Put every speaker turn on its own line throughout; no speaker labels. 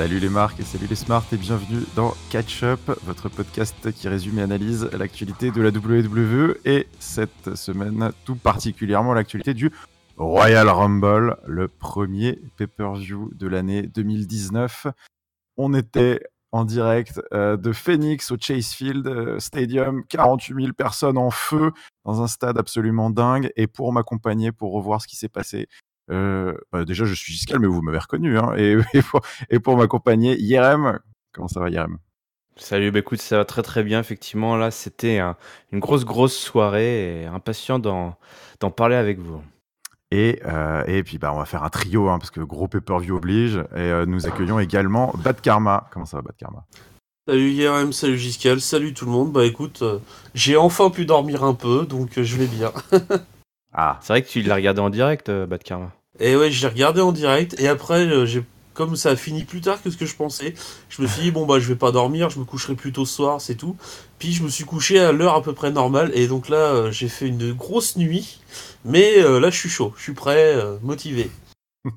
Salut les marques et salut les smarts et bienvenue dans Catch Up, votre podcast qui résume et analyse l'actualité de la WWE et cette semaine tout particulièrement l'actualité du Royal Rumble, le premier pay-per-view de l'année 2019. On était en direct de Phoenix au Chase Field Stadium, 48 000 personnes en feu dans un stade absolument dingue, et pour m'accompagner, pour revoir ce qui s'est passé, déjà je suis Giscal, mais vous m'avez reconnu, hein, et pour m'accompagner, Yerem. Comment ça va, Yerem?
Salut, écoute, ça va très très bien, effectivement. Là, c'était une grosse soirée et impatient d'en parler avec vous.
Et puis on va faire un trio, hein, parce que gros pay-per-view oblige, et nous accueillons également Bad Karma. Comment ça va, Bad Karma?
Salut IRM, salut Giscal, salut tout le monde. Bah écoute, j'ai enfin pu dormir un peu, donc je vais bien.
Ah,
C'est vrai que tu l'as regardé en direct, Bad Karma.
Et ouais, je l'ai regardé en direct, et après, comme ça a fini plus tard que ce que je pensais, je me suis dit, bon bah je vais pas dormir, je me coucherai plus tôt ce soir, c'est tout. Puis je me suis couché à l'heure à peu près normale, et donc là, j'ai fait une grosse nuit, mais là je suis chaud, je suis prêt, motivé.
On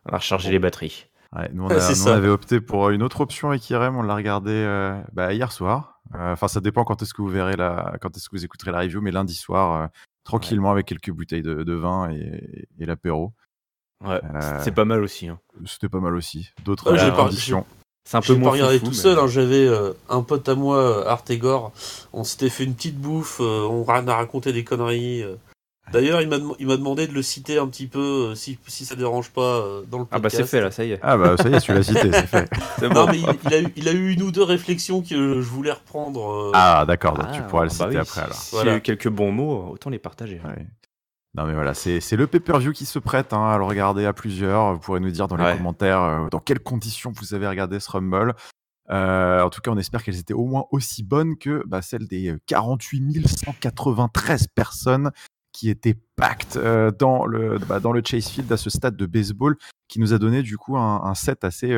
va recharger les batteries.
ouais, nous
C'est
on
ça.
avait opté pour une autre option avec Yerem, on l'a regardé hier soir. Enfin, ça dépend quand est-ce que vous verrez quand est-ce que vous écouterez la review, mais lundi soir, tranquillement, avec quelques bouteilles de vin et l'apéro.
Ouais, c'est pas mal aussi. Hein.
C'était pas mal aussi. D'autres
Ouais,
conditions.
C'est un peu
J'ai
moins
pas regardé
foufou,
tout
mais-
seul, hein. J'avais un pote à moi, Artegor. On s'était fait une petite bouffe, on a raconté des conneries. D'ailleurs, il m'a demandé de le citer un petit peu, si ça dérange pas, dans le podcast.
Ah bah c'est fait là, ça y est.
Ah bah ça y est, tu l'as cité, c'est fait.
C'est
Non,
bon.
mais il a eu une ou deux réflexions que je voulais reprendre.
Ah d'accord, donc tu pourras le
bah
citer
oui,
après alors.
S'il y a
Voilà.
eu quelques bons mots, autant les partager.
Ouais. Non mais voilà, c'est le pay-per-view qui se prête, hein, à le regarder à plusieurs. Vous pourrez nous dire dans les
Ouais.
commentaires dans quelles conditions vous avez regardé ce Rumble. En tout cas, on espère qu'elles étaient au moins aussi bonnes que celles des 48 193 personnes qui étaient packed dans le Chase Field, à ce stade de baseball, qui nous a donné du coup un set assez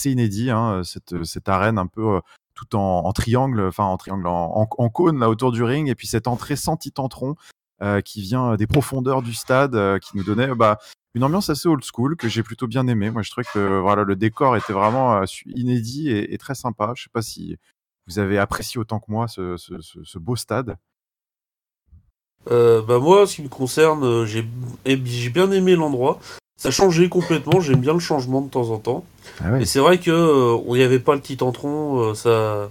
inédit, hein, cette arène un peu tout en triangle, en cône là autour du ring, et puis cette entrée sans titantron qui vient des profondeurs du stade, qui nous donnait une ambiance assez old school que j'ai plutôt bien aimé. Moi, je trouvais que voilà, le décor était vraiment inédit et très sympa. Je sais pas si vous avez apprécié autant que moi ce beau stade.
Moi, en ce qui me concerne, j'ai bien aimé l'endroit. Ça changeait complètement, j'aime bien le changement de temps en temps.
Ah ouais.
Et c'est vrai que on n'y avait pas le titantron, ça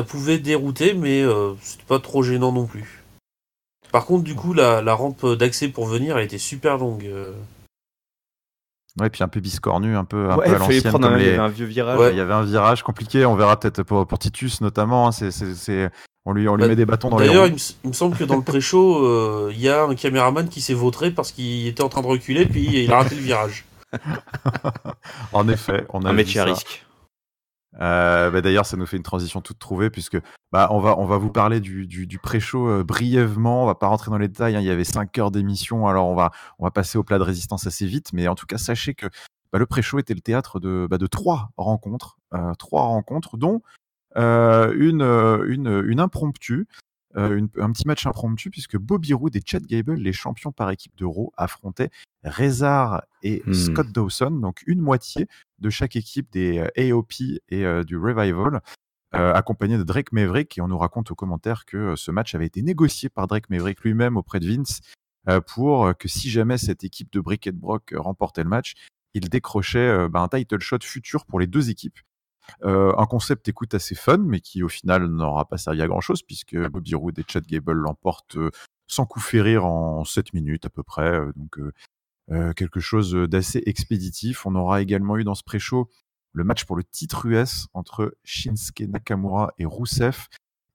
pouvait dérouter, mais c'était pas trop gênant non plus. Par contre, du coup, la rampe d'accès pour venir, elle était super longue.
Ouais, puis un peu biscornu, un peu à
Ouais, il fallait
l'ancienne,
prendre
comme
il y
les.
avait un vieux virage.
Ouais.
Il y avait un virage compliqué. On verra peut-être pour Titus notamment, hein. On lui
Bah,
met des bâtons dans les
D'ailleurs,
roues.
il me semble que dans le pré-show, il y a un caméraman qui s'est vautré parce qu'il était en train de reculer, puis il a raté le virage.
En effet, on a
Un
vu
métier à
ça.
risque.
D'ailleurs, ça nous fait une transition toute trouvée, puisque on va vous parler du pré-show brièvement. On va pas rentrer dans les détails, hein. Il y avait 5 heures d'émission, alors on va passer au plat de résistance assez vite. Mais en tout cas, sachez que le pré-show était le théâtre de 3 rencontres, dont une impromptue, un petit match impromptu, puisque Bobby Roode et Chad Gable, les champions par équipe de Raw, affrontaient Rezar et Scott Dawson, donc une moitié de chaque équipe des AOP et du Revival, accompagné de Drake Maverick. Et on nous raconte aux commentaires que ce match avait été négocié par Drake Maverick lui-même auprès de Vince, pour que si jamais cette équipe de Brick et de Brock remportait le match, il décrochait un title shot futur pour les deux équipes. Un concept, écoute, assez fun, mais qui au final n'aura pas servi à grand chose, puisque Bobby Roode et Chad Gable l'emportent sans coup férir en 7 minutes à peu près. Donc quelque chose d'assez expéditif. On aura également eu dans ce pré-show le match pour le titre US entre Shinsuke Nakamura et Rusev,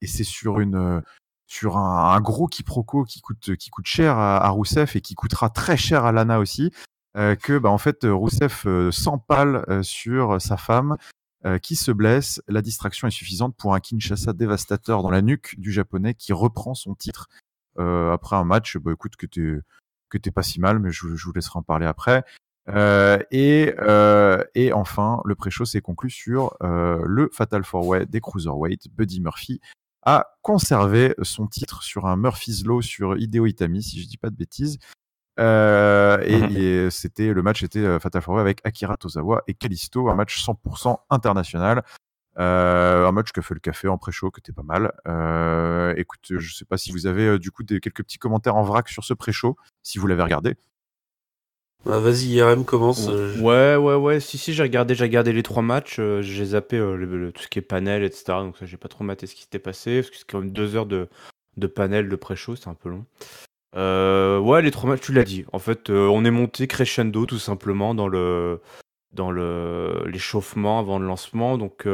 et c'est sur un gros quiproquo qui coûte cher à Rusev et qui coûtera très cher à Lana aussi, que en fait Rusev s'empale sur sa femme, qui se blesse. La distraction est suffisante pour un Kinshasa dévastateur dans la nuque du japonais, qui reprend son titre après un match écoute, que t'es pas si mal, mais je vous laisserai en parler après. Et enfin, le pré-show s'est conclu sur le Fatal 4-Way des Cruiserweight. Buddy Murphy a conservé son titre sur un Murphy's Law sur Hideo Itami, si je dis pas de bêtises. Le match était Fatal 4-Way avec Akira Tozawa et Kalisto, un match 100% international. Un match qui a fait le café en pré-show, qui était pas mal. Écoute, je sais pas si vous avez du coup quelques petits commentaires en vrac sur ce pré-show, si vous l'avez regardé.
Bah, vas-y, IRM commence.
Ouais. Si, j'ai regardé les 3 matchs. J'ai zappé tout ce qui est panel, etc. Donc ça, j'ai pas trop maté ce qui s'était passé, parce que c'est quand même 2 heures de panel de pré-show, c'est un peu long. Ouais, les 3 matchs, tu l'as dit. En fait, on est monté crescendo tout simplement dans l'échauffement avant le lancement. Donc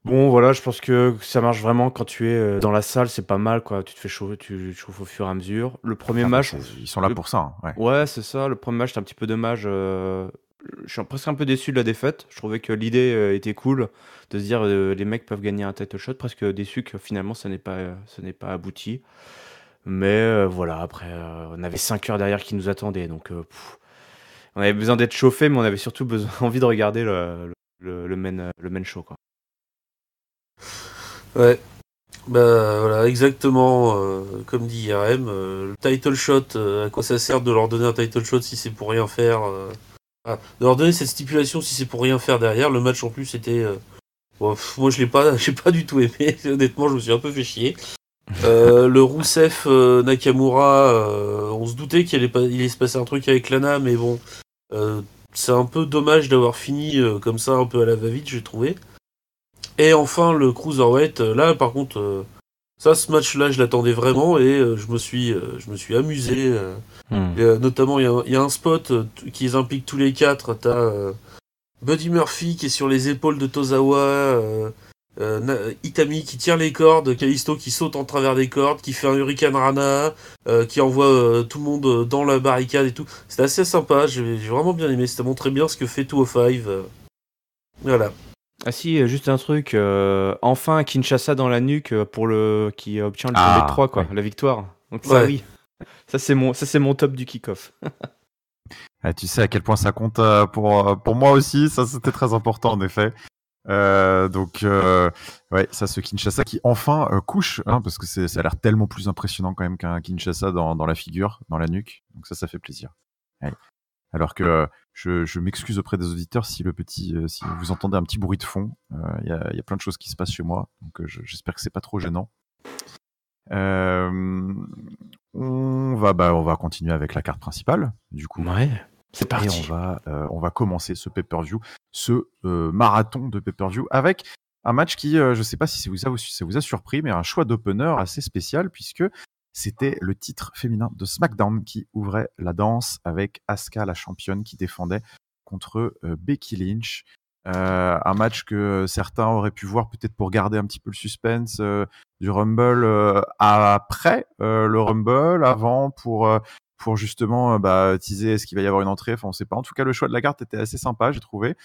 bon, voilà, je pense que ça marche vraiment quand tu es dans la salle, c'est pas mal, quoi. Tu te fais chauffer, tu chauffes au fur et à mesure. Le premier match,
ils sont là pour ça. Hein, ouais.
Ouais, c'est ça. Le premier match, c'est un petit peu dommage. Je suis presque un peu déçu de la défaite. Je trouvais que l'idée était cool de se dire les mecs peuvent gagner un title shot. Presque déçu que finalement ça n'est pas abouti. Mais voilà, après, on avait 5 heures derrière qui nous attendaient. Donc on avait besoin d'être chauffé, mais on avait surtout envie de regarder le main show, quoi.
Ouais. Bah voilà, exactement comme dit IRM. Le title shot, à quoi ça sert de leur donner un title shot si c'est pour rien faire de leur donner cette stipulation si c'est pour rien faire derrière. Le match en plus c'était... moi je l'ai pas, j'ai pas du tout aimé. Honnêtement, je me suis un peu fait chier. Le Rousseff Nakamura, on se doutait il allait se passer un truc avec Lana, mais bon, c'est un peu dommage d'avoir fini comme ça, un peu à la va-vite, j'ai trouvé. Et enfin, le Cruiserweight, là par contre, ce match-là, je l'attendais vraiment et je me suis amusé. Notamment, il y a un spot qui les implique tous les 4. T'as Buddy Murphy qui est sur les épaules de Tozawa, Itami qui tire les cordes, Kalisto qui saute en travers des cordes, qui fait un Hurricane Rana, qui envoie tout le monde dans la barricade et tout. C'était assez sympa, j'ai vraiment bien aimé. Ça montrait bien ce que fait 205. Voilà.
Ah si, juste un truc, enfin Kinshasa dans la nuque qui obtient le
Ah,
B3, quoi,
ouais.
la victoire. Donc ça,
Ouais.
oui, ça c'est mon top du kick-off.
Tu sais à quel point ça compte pour moi aussi, ça c'était très important en effet. Ouais, ça, ce Kinshasa qui enfin couche, hein, parce que ça a l'air tellement plus impressionnant quand même qu'un Kinshasa dans la figure, dans la nuque. Donc ça fait plaisir. Ouais. Alors que je m'excuse auprès des auditeurs si si vous entendez un petit bruit de fond. Il y a plein de choses qui se passent chez moi, donc j'espère que c'est pas trop gênant. On va continuer avec la carte principale, du coup.
Ouais, c'est parti.
Et on va commencer ce pay-per-view, ce marathon de pay-per-view avec un match qui, je sais pas si ça vous a surpris, mais un choix d'opener assez spécial puisque c'était le titre féminin de SmackDown qui ouvrait la danse avec Asuka, la championne, qui défendait contre Becky Lynch. Un match que certains auraient pu voir peut-être pour garder un petit peu le suspense du Rumble après le Rumble, avant pour justement teaser est-ce qu'il va y avoir une entrée, enfin on sait pas. En tout cas, le choix de la carte était assez sympa, j'ai trouvé.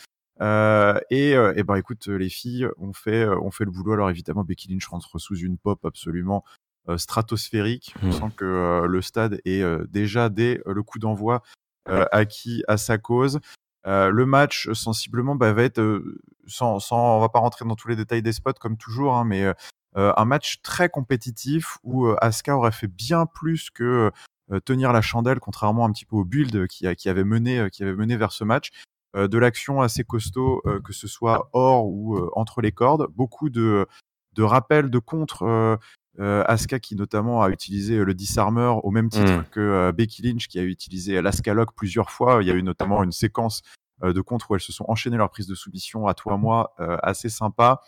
Écoute, les filles ont fait le boulot. Alors évidemment, Becky Lynch rentre sous une pop absolument stratosphérique. On sent que le stade est déjà dès le coup d'envoi acquis à sa cause. Le match sensiblement va être on va pas rentrer dans tous les détails des spots comme toujours, hein, mais un match très compétitif où Asuka aurait fait bien plus que tenir la chandelle, contrairement un petit peu au build qui avait mené vers ce match. De l'action assez costaud, que ce soit hors ou entre les cordes, beaucoup de rappels, de contre. Asuka qui notamment a utilisé le Disarmer au même titre que Becky Lynch qui a utilisé l'Asuka Lock plusieurs fois. Il y a eu notamment une séquence de contre où elles se sont enchaînées leur prise de soumission à toi moi assez sympa.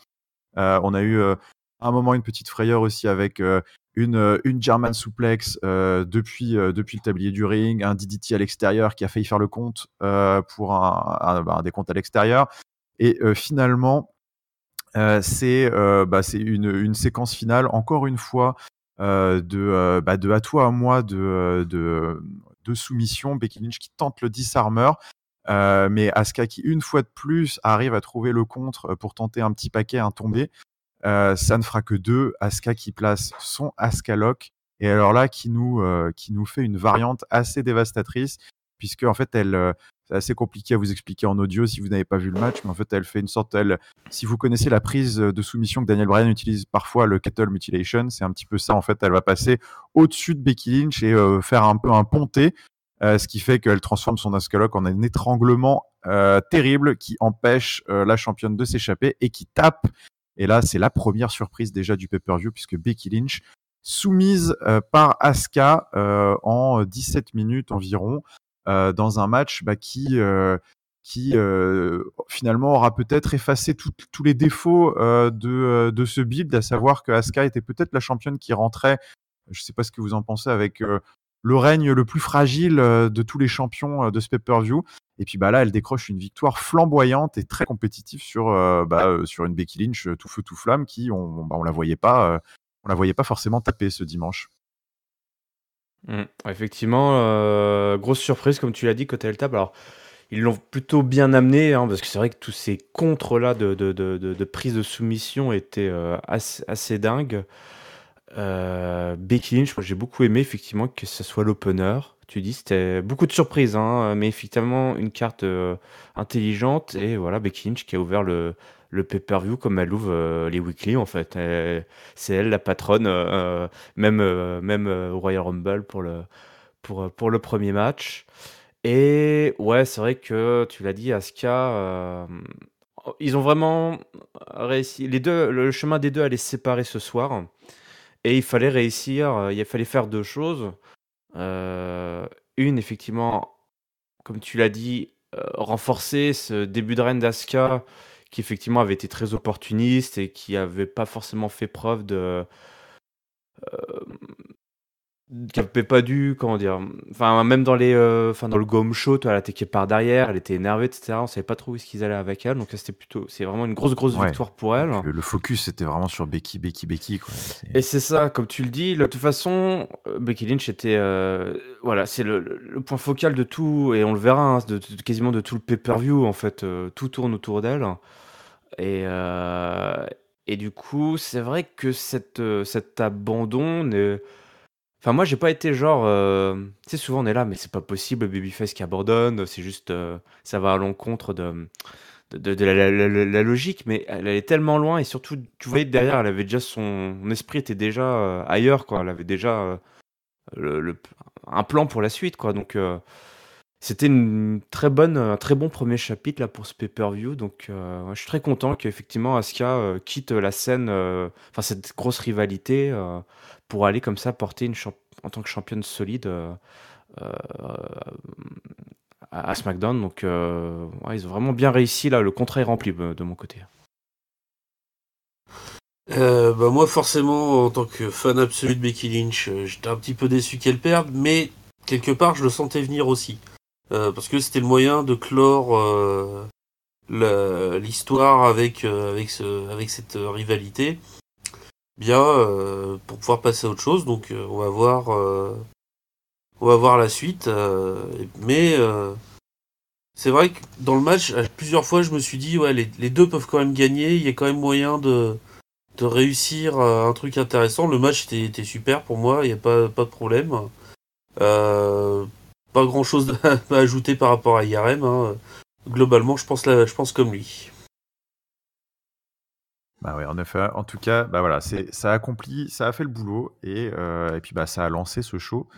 On a eu à un moment une petite frayeur aussi avec une German suplex depuis le tablier du ring, un DDT à l'extérieur qui a failli faire le compte pour un décompte à l'extérieur. Et finalement, c'est une séquence finale, encore une fois, de à toi à moi de soumission. Becky Lynch qui tente le Disarmer. Mais Asuka qui, une fois de plus, arrive à trouver le contre pour tenter un petit paquet, un tombé. Ça ne fera que 2. Asuka qui place son Asuka Lock. Et alors là, qui nous fait une variante assez dévastatrice, puisque en fait, elle c'est assez compliqué à vous expliquer en audio si vous n'avez pas vu le match, mais en fait, elle fait une sorte, si vous connaissez la prise de soumission que Daniel Bryan utilise parfois, le kettle mutilation, c'est un petit peu ça. En fait, elle va passer au-dessus de Becky Lynch et faire un peu un ponté, ce qui fait qu'elle transforme son Ascalock en un étranglement terrible qui empêche la championne de s'échapper et qui tape. Et là, c'est la première surprise déjà du pay-per-view puisque Becky Lynch, soumise par Asuka en 17 minutes environ, dans un match qui finalement aura peut-être effacé tous les défauts de ce build, à savoir que Asuka était peut-être la championne qui rentrait, je ne sais pas ce que vous en pensez, avec le règne le plus fragile de tous les champions de ce pay-per-view. Et puis là, elle décroche une victoire flamboyante et très compétitive sur une Becky Lynch tout feu tout flamme qui on la voyait pas forcément taper ce dimanche.
Effectivement, grosse surprise comme tu l'as dit côté table. Alors ils l'ont plutôt bien amené, parce que c'est vrai que tous ces contres-là de prise de soumission étaient assez dingues. Becky Lynch, moi j'ai beaucoup aimé effectivement que ce soit l'opener. Tu dis c'était beaucoup de surprises, mais effectivement une carte intelligente. Et voilà, Becky Lynch qui a ouvert le pay-per-view comme elle ouvre les weekly en fait. C'est elle la patronne, même au Royal Rumble pour le premier match. Et ouais, c'est vrai que tu l'as dit, Asuka, ils ont vraiment réussi. Le chemin des deux allait se séparer ce soir. Et il fallait réussir, il fallait faire deux choses. Une, effectivement, comme tu l'as dit, renforcer ce début de règne d'Asuka qui effectivement avait été très opportuniste et qui avait pas forcément fait preuve qui avait pas dû, comment dire, enfin même dans dans le Go Home Show, elle attaquait par derrière, elle était énervée, etc. On savait pas trop où est-ce qu'ils allaient avec elle, donc c'est vraiment une grosse victoire pour elle.
Le focus était vraiment sur Becky, quoi.
Et c'est ça, comme tu le dis, de toute façon, Becky Lynch était, voilà, c'est le point focal de tout, et on le verra, quasiment de tout le pay-per-view en fait, tout tourne autour d'elle. Et du coup, c'est vrai que cet abandon Enfin, moi, j'ai pas été genre. Tu sais, souvent on est là, mais c'est pas possible, Babyface qui abandonne, c'est juste. Ça va à l'encontre de la logique, mais elle est tellement loin, et surtout, tu voyais derrière, elle avait déjà son esprit était déjà ailleurs, quoi. Elle avait déjà un plan pour la suite, quoi. Donc, c'était un très bon premier chapitre là pour ce pay-per-view. Donc, je suis très content qu'effectivement Asuka quitte la scène, enfin cette grosse rivalité, pour aller comme ça porter en tant que championne solide à SmackDown. Donc, ouais, ils ont vraiment bien réussi là. Le contrat est rempli de mon côté.
Moi forcément en tant que fan absolu de Becky Lynch, j'étais un petit peu déçu qu'elle perde, mais quelque part je le sentais venir aussi. Parce que c'était le moyen de clore l'histoire avec cette rivalité. Bien, pour pouvoir passer à autre chose. Donc on va voir la suite. Mais c'est vrai que dans le match, plusieurs fois je me suis dit ouais, les deux peuvent quand même gagner. Il y a quand même moyen de réussir un truc intéressant. Le match était super pour moi, il n'y a pas de problème. Pas grand chose à ajouter par rapport à IRM. Globalement, je pense comme lui.
Bah ouais, en effet. En tout cas, voilà, ça a fait le boulot, et puis ça a lancé ce show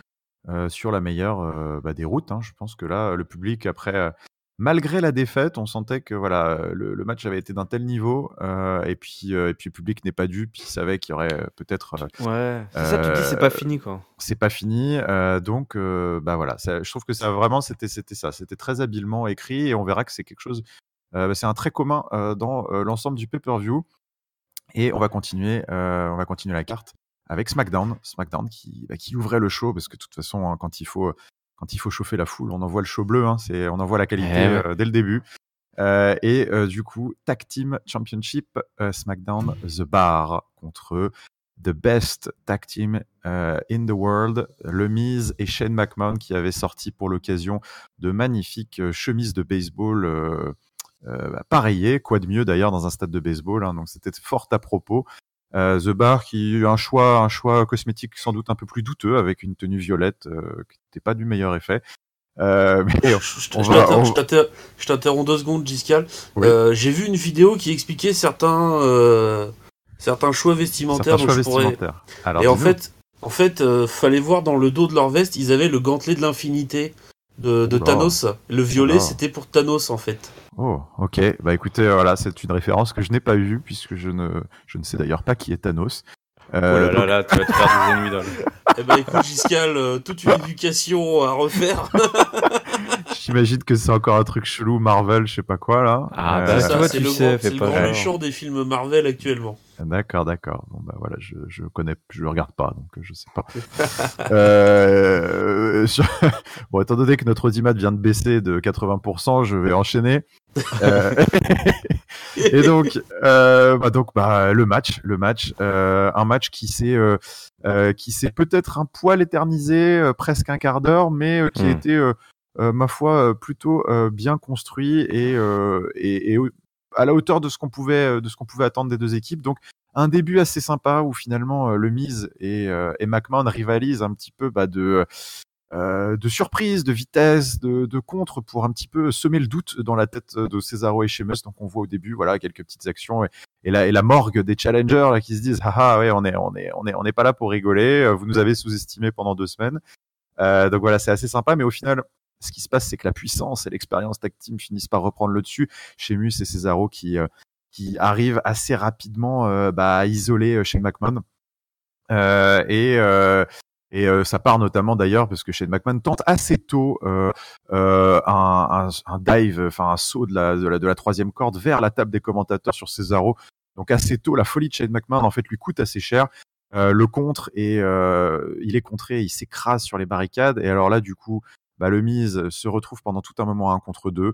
sur la meilleure des routes. Je pense que là, le public, après, malgré la défaite, on sentait que voilà, le match avait été d'un tel niveau, et puis le public n'est pas dupe, il savait qu'il y aurait peut-être.
Ouais, c'est ça, tu dis, c'est pas fini, quoi.
C'est pas fini, donc voilà, je trouve que ça vraiment c'était ça, c'était très habilement écrit, et on verra que c'est quelque chose, c'est un trait commun dans l'ensemble du pay-per-view. Et on va continuer la carte avec SmackDown qui ouvrait le show, parce que de toute façon, quand il faut chauffer la foule, on envoie le show bleu, on envoie la qualité dès le début. Du coup, Tag Team Championship, SmackDown The Bar contre The Best Tag Team in the World, Le Miz et Shane McMahon, qui avaient sorti pour l'occasion de magnifiques chemises de baseball pareillées, quoi de mieux d'ailleurs dans un stade de baseball, donc c'était fort à propos. The Bar qui a eu un choix cosmétique sans doute un peu plus douteux, avec une tenue violette qui n'était pas du meilleur effet. Mais
Je
on va, on-
je t'interromps 2 secondes, Giscal.
oui,
J'ai vu une vidéo qui expliquait certains choix vestimentaires
certains
dont
choix
je pourrais.
vestimentaires. Alors
Et
dis-nous.
en fait, fallait voir dans le dos de leur veste, ils avaient le gantelet de l'infinité de
Oula,
Thanos. Le violet,
oula.
c'était pour Thanos, en fait.
Oh, ok. Bah écoutez, voilà, c'est une référence que je n'ai pas vue puisque je ne sais d'ailleurs pas qui est Thanos.
Oh là là
Donc,
là, tu vas te faire des ennemis dans le...
Eh ben, écoute, Giscal, toute une éducation à refaire.
j'imagine que c'est encore un truc chelou, Marvel, je sais pas quoi là.
Ah
C'est
bah
ça,
toi
c'est
tu
le
sais,
grand,
fais
c'est le
pas
grand
genre.
méchant des films Marvel actuellement.
D'accord. Bon bah voilà, je connais, je le regarde pas, donc je sais pas. Sur- Bon, étant donné que notre audimat vient de baisser de 80%, je vais enchaîner. Euh, Et le match, un match qui s'est peut-être un poil éternisé, presque un quart d'heure, mais qui a
Hmm.
été, ma foi, plutôt bien construit et à la hauteur de ce qu'on pouvait attendre des deux équipes. Donc un début assez sympa où finalement le Miz et McMahon rivalisent un petit peu de surprise, de vitesse, de contre pour un petit peu semer le doute dans la tête de Cesaro et Sheamus. Donc on voit au début, voilà, quelques petites actions et la morgue des challengers là qui se disent, ah ouais, on est pas là pour rigoler. Vous nous avez sous-estimé pendant 2 semaines. Donc voilà, c'est assez sympa, mais au final, ce qui se passe, c'est que la puissance et l'expérience tag team finissent par reprendre le dessus. Sheamus et Cesaro qui arrivent assez rapidement à isoler Shane McMahon. Euh, et euh, ça part notamment d'ailleurs parce que Shane McMahon tente assez tôt un dive, enfin un saut de la troisième corde vers la table des commentateurs sur Cesaro. Donc assez tôt, la folie de Shane McMahon en fait lui coûte assez cher. Le contre et il est contré, il s'écrase sur les barricades et alors là du coup, le Miz se retrouve pendant tout un moment à 1 contre 2.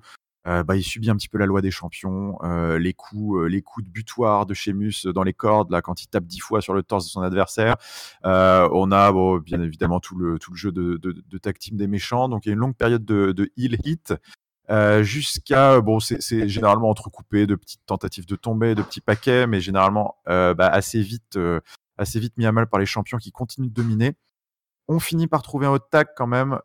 Il subit un petit peu la loi des champions, les coups de butoir de Sheamus dans les cordes là quand il tape 10 fois sur le torse de son adversaire. On a bien évidemment tout le jeu de tag team des méchants. Donc il y a une longue période de heel hit jusqu'à c'est généralement entrecoupé de petites tentatives de tomber, de petits paquets, mais généralement assez vite mis à mal par les champions qui continuent de dominer. On finit par trouver un hot tag quand même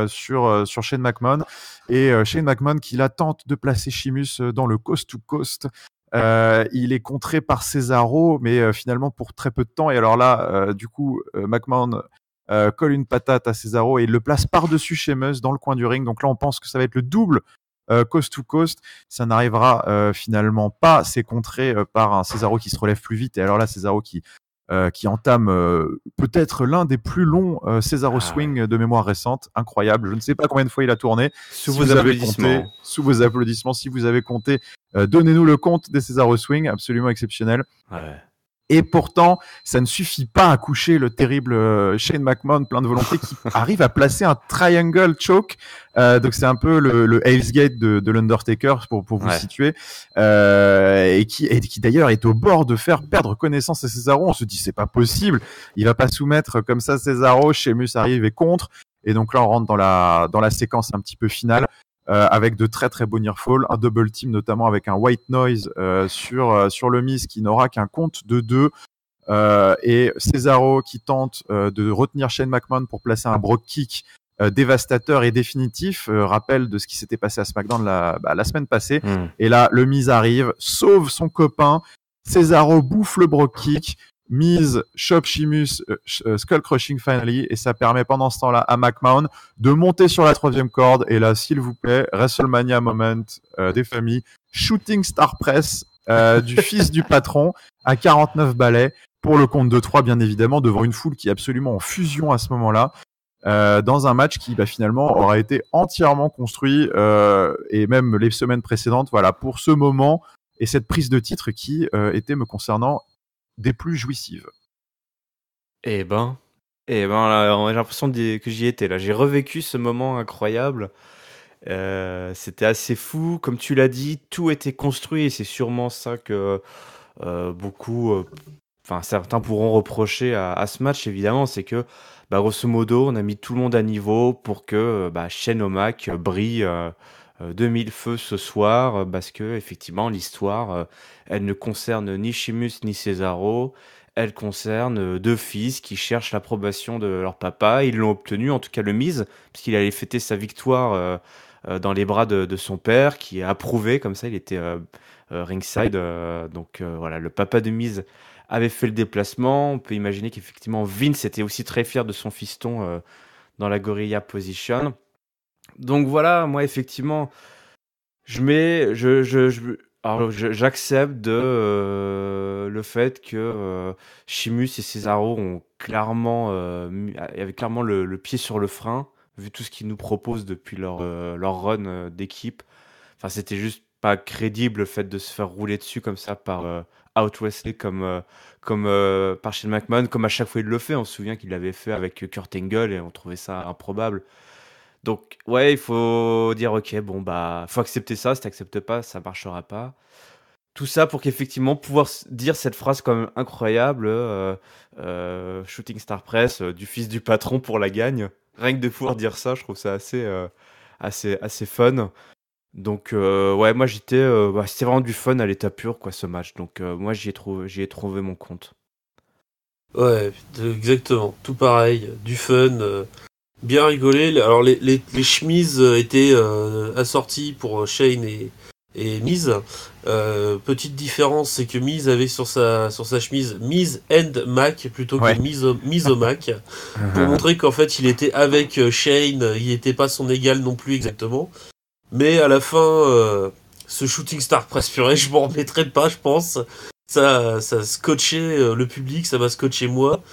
sur Shane McMahon et Shane McMahon qui la tente de placer Sheamus dans le coast to coast. Il est contré par Cesaro, mais finalement pour très peu de temps. Et alors là, du coup, McMahon colle une patate à Cesaro et il le place par-dessus Sheamus dans le coin du ring. Donc là, on pense que ça va être le double coast to coast. Ça n'arrivera finalement pas. C'est contré par un Cesaro qui se relève plus vite. Et alors là, Cesaro qui entame peut-être l'un des plus longs Cesaro Swing de mémoire récente. Incroyable. Je ne sais pas combien de fois il a tourné.
Sous
Si
vos
vous avez
applaudissements.
compté, sous vos applaudissements, si vous avez compté, donnez-nous le compte des Cesaro Swing, absolument exceptionnel.
Ouais.
Et pourtant, ça ne suffit pas à coucher le terrible Shane McMahon plein de volonté qui arrive à placer un triangle choke. Donc c'est un peu le Hell's Gate de l'Undertaker pour vous situer. Et qui d'ailleurs est au bord de faire perdre connaissance à Cesaro. On se dit c'est pas possible. Il va pas soumettre comme ça Cesaro. Sheamus arrive et contre. Et donc là on rentre dans la séquence un petit peu finale. Avec de très très beaux near fall, un double team notamment avec un white noise sur le Miz qui n'aura qu'un compte de 2 et Cesaro qui tente de retenir Shane McMahon pour placer un brogue kick dévastateur et définitif, rappel de ce qui s'était passé à SmackDown la semaine passée. Et là le Miz arrive, sauve son copain, Cesaro bouffe le brogue kick, Miz chope Sheamus skull crushing finally et ça permet pendant ce temps-là à McMahon de monter sur la troisième corde et là s'il vous plaît WrestleMania moment des familles, shooting star press du fils du patron à 49 balais pour le compte de 3 bien évidemment devant une foule qui est absolument en fusion à ce moment-là dans un match qui finalement aura été entièrement construit et même les semaines précédentes voilà pour ce moment et cette prise de titre qui était me concernant des plus jouissives.
Eh ben là, j'ai l'impression que j'y étais là. J'ai revécu ce moment incroyable. C'était assez fou, comme tu l'as dit, tout était construit et c'est sûrement ça que certains pourront reprocher à ce match évidemment, c'est que grosso modo on a mis tout le monde à niveau pour que Shane O'Mac brille de mille feux ce soir, parce que effectivement l'histoire, elle ne concerne ni Sheamus ni Cesaro. Elle concerne deux fils qui cherchent l'approbation de leur papa. Ils l'ont obtenu, en tout cas le Miz, puisqu'il allait fêter sa victoire dans les bras de son père, qui a approuvé, comme ça il était ringside. Donc voilà, le papa de Miz avait fait le déplacement. On peut imaginer qu'effectivement Vince était aussi très fier de son fiston dans la Gorilla Position. Donc voilà, moi effectivement, j'accepte le fait que Sheamus et Cesaro ont clairement, avaient clairement le pied sur le frein, vu tout ce qu'ils nous proposent depuis leur run d'équipe. Enfin, c'était juste pas crédible le fait de se faire rouler dessus comme ça par Out-Wesley comme par Shane McMahon, comme à chaque fois il le fait. On se souvient qu'il l'avait fait avec Kurt Angle et on trouvait ça improbable. Donc, ouais, il faut dire, ok, bon, bah, faut accepter ça. Si t'acceptes pas, ça marchera pas. Tout ça pour qu'effectivement, pouvoir dire cette phrase quand même incroyable, Shooting Star Press, du fils du patron pour la gagne. Rien que de pouvoir dire ça, je trouve ça assez fun. Donc, ouais, moi, c'était vraiment du fun à l'état pur, quoi, ce match. Donc, moi, j'y ai trouvé mon compte.
Ouais, exactement. Tout pareil. Du fun. Bien rigolé. Alors les chemises étaient assorties pour Shane et Miz. Petite différence, c'est que Miz avait sur sa chemise Miz and Mac plutôt que
Ouais.
Miz au Mac, pour montrer qu'en fait il était avec Shane, il n'était pas son égal non plus exactement. Mais à la fin, ce Shooting Star Press purée, je m'en remettrai pas, je pense. Ça scotché le public, ça m'a scotché moi.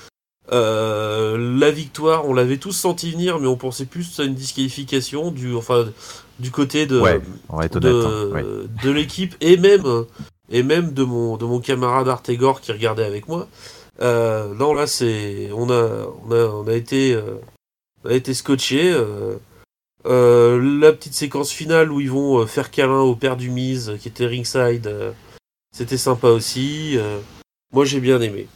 La victoire, on l'avait tous senti venir, mais on pensait plus à une disqualification du côté
Ouais, on va être honnête. Ouais.
de l'équipe et même de mon camarade Artegor qui regardait avec moi. Non, là on a été scotché. La petite séquence finale où ils vont faire câlin au père du Miz qui était ringside, c'était sympa aussi. Moi j'ai bien aimé.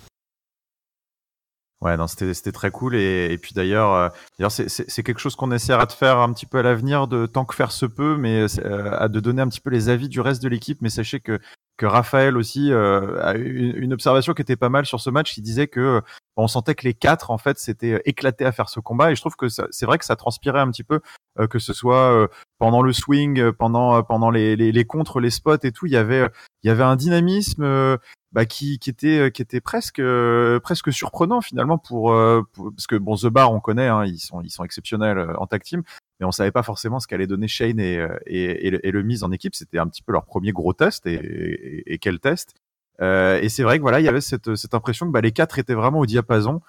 Ouais, non, c'était très cool et puis d'ailleurs c'est quelque chose qu'on essaiera de faire un petit peu à l'avenir de tant que faire se peut, mais de donner un petit peu les avis du reste de l'équipe. Mais sachez que Raphaël aussi a eu une observation qui était pas mal sur ce match. Il disait que on sentait que les quatre en fait s'étaient éclatés à faire ce combat et je trouve que c'est vrai que ça transpirait un petit peu, que ce soit pendant le swing, pendant les contres, les spots et tout. Il y avait un dynamisme. Qui était presque surprenant finalement parce que bon, The Bar on connaît, hein, ils sont exceptionnels en tag team, mais on savait pas forcément ce qu'allait donner Shane et le Miz en équipe. C'était un petit peu leur premier gros test et quel test. Et c'est vrai que voilà, il y avait cette impression que les quatre étaient vraiment au diapason.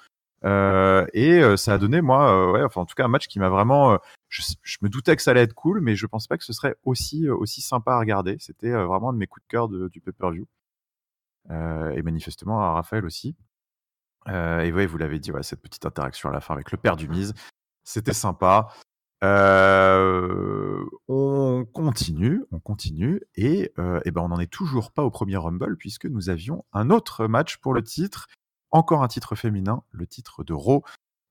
Ça a donné ouais, enfin en tout cas un match qui m'a vraiment je me doutais que ça allait être cool, mais je pense pas que ce serait aussi sympa à regarder. C'était vraiment un de mes coups de cœur du pay-per-view. Et manifestement à Raphaël aussi. Et ouais, vous l'avez dit, ouais, cette petite interaction à la fin avec le père du Miz, c'était sympa. On continue, et on n'en est toujours pas au premier Rumble puisque nous avions un autre match pour le titre, encore un titre féminin, le titre de Raw,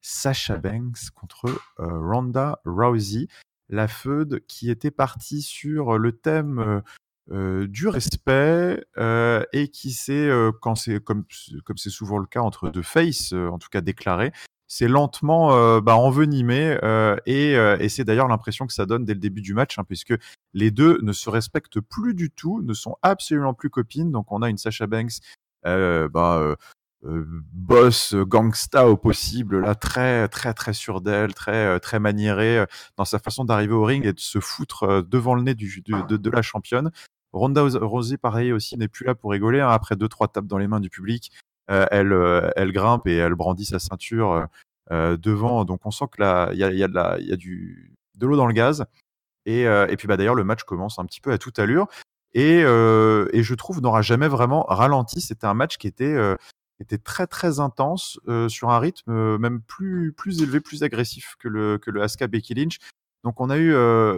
Sasha Banks contre Ronda Rousey, la feud qui était partie sur le thème du respect et qui s'est, quand c'est comme c'est souvent le cas entre deux faces, en tout cas déclarés, c'est lentement envenimé et c'est d'ailleurs l'impression que ça donne dès le début du match, hein, puisque les deux ne se respectent plus du tout, ne sont absolument plus copines. Donc on a une Sasha Banks boss gangsta au possible, là très très très sûre d'elle, très maniérée dans sa façon d'arriver au ring et de se foutre devant le nez de la championne. Ronda Rousey pareil aussi n'est plus là pour rigoler, hein. Après 2-3 tapes dans les mains du public, elle grimpe et elle brandit sa ceinture devant. Donc on sent que là il y a de l'eau dans le gaz et puis d'ailleurs le match commence un petit peu à toute allure et je trouve n'aura jamais vraiment ralenti. C'était un match qui était très très intense sur un rythme même plus élevé, plus agressif que le Asuka Becky Lynch. Donc on a eu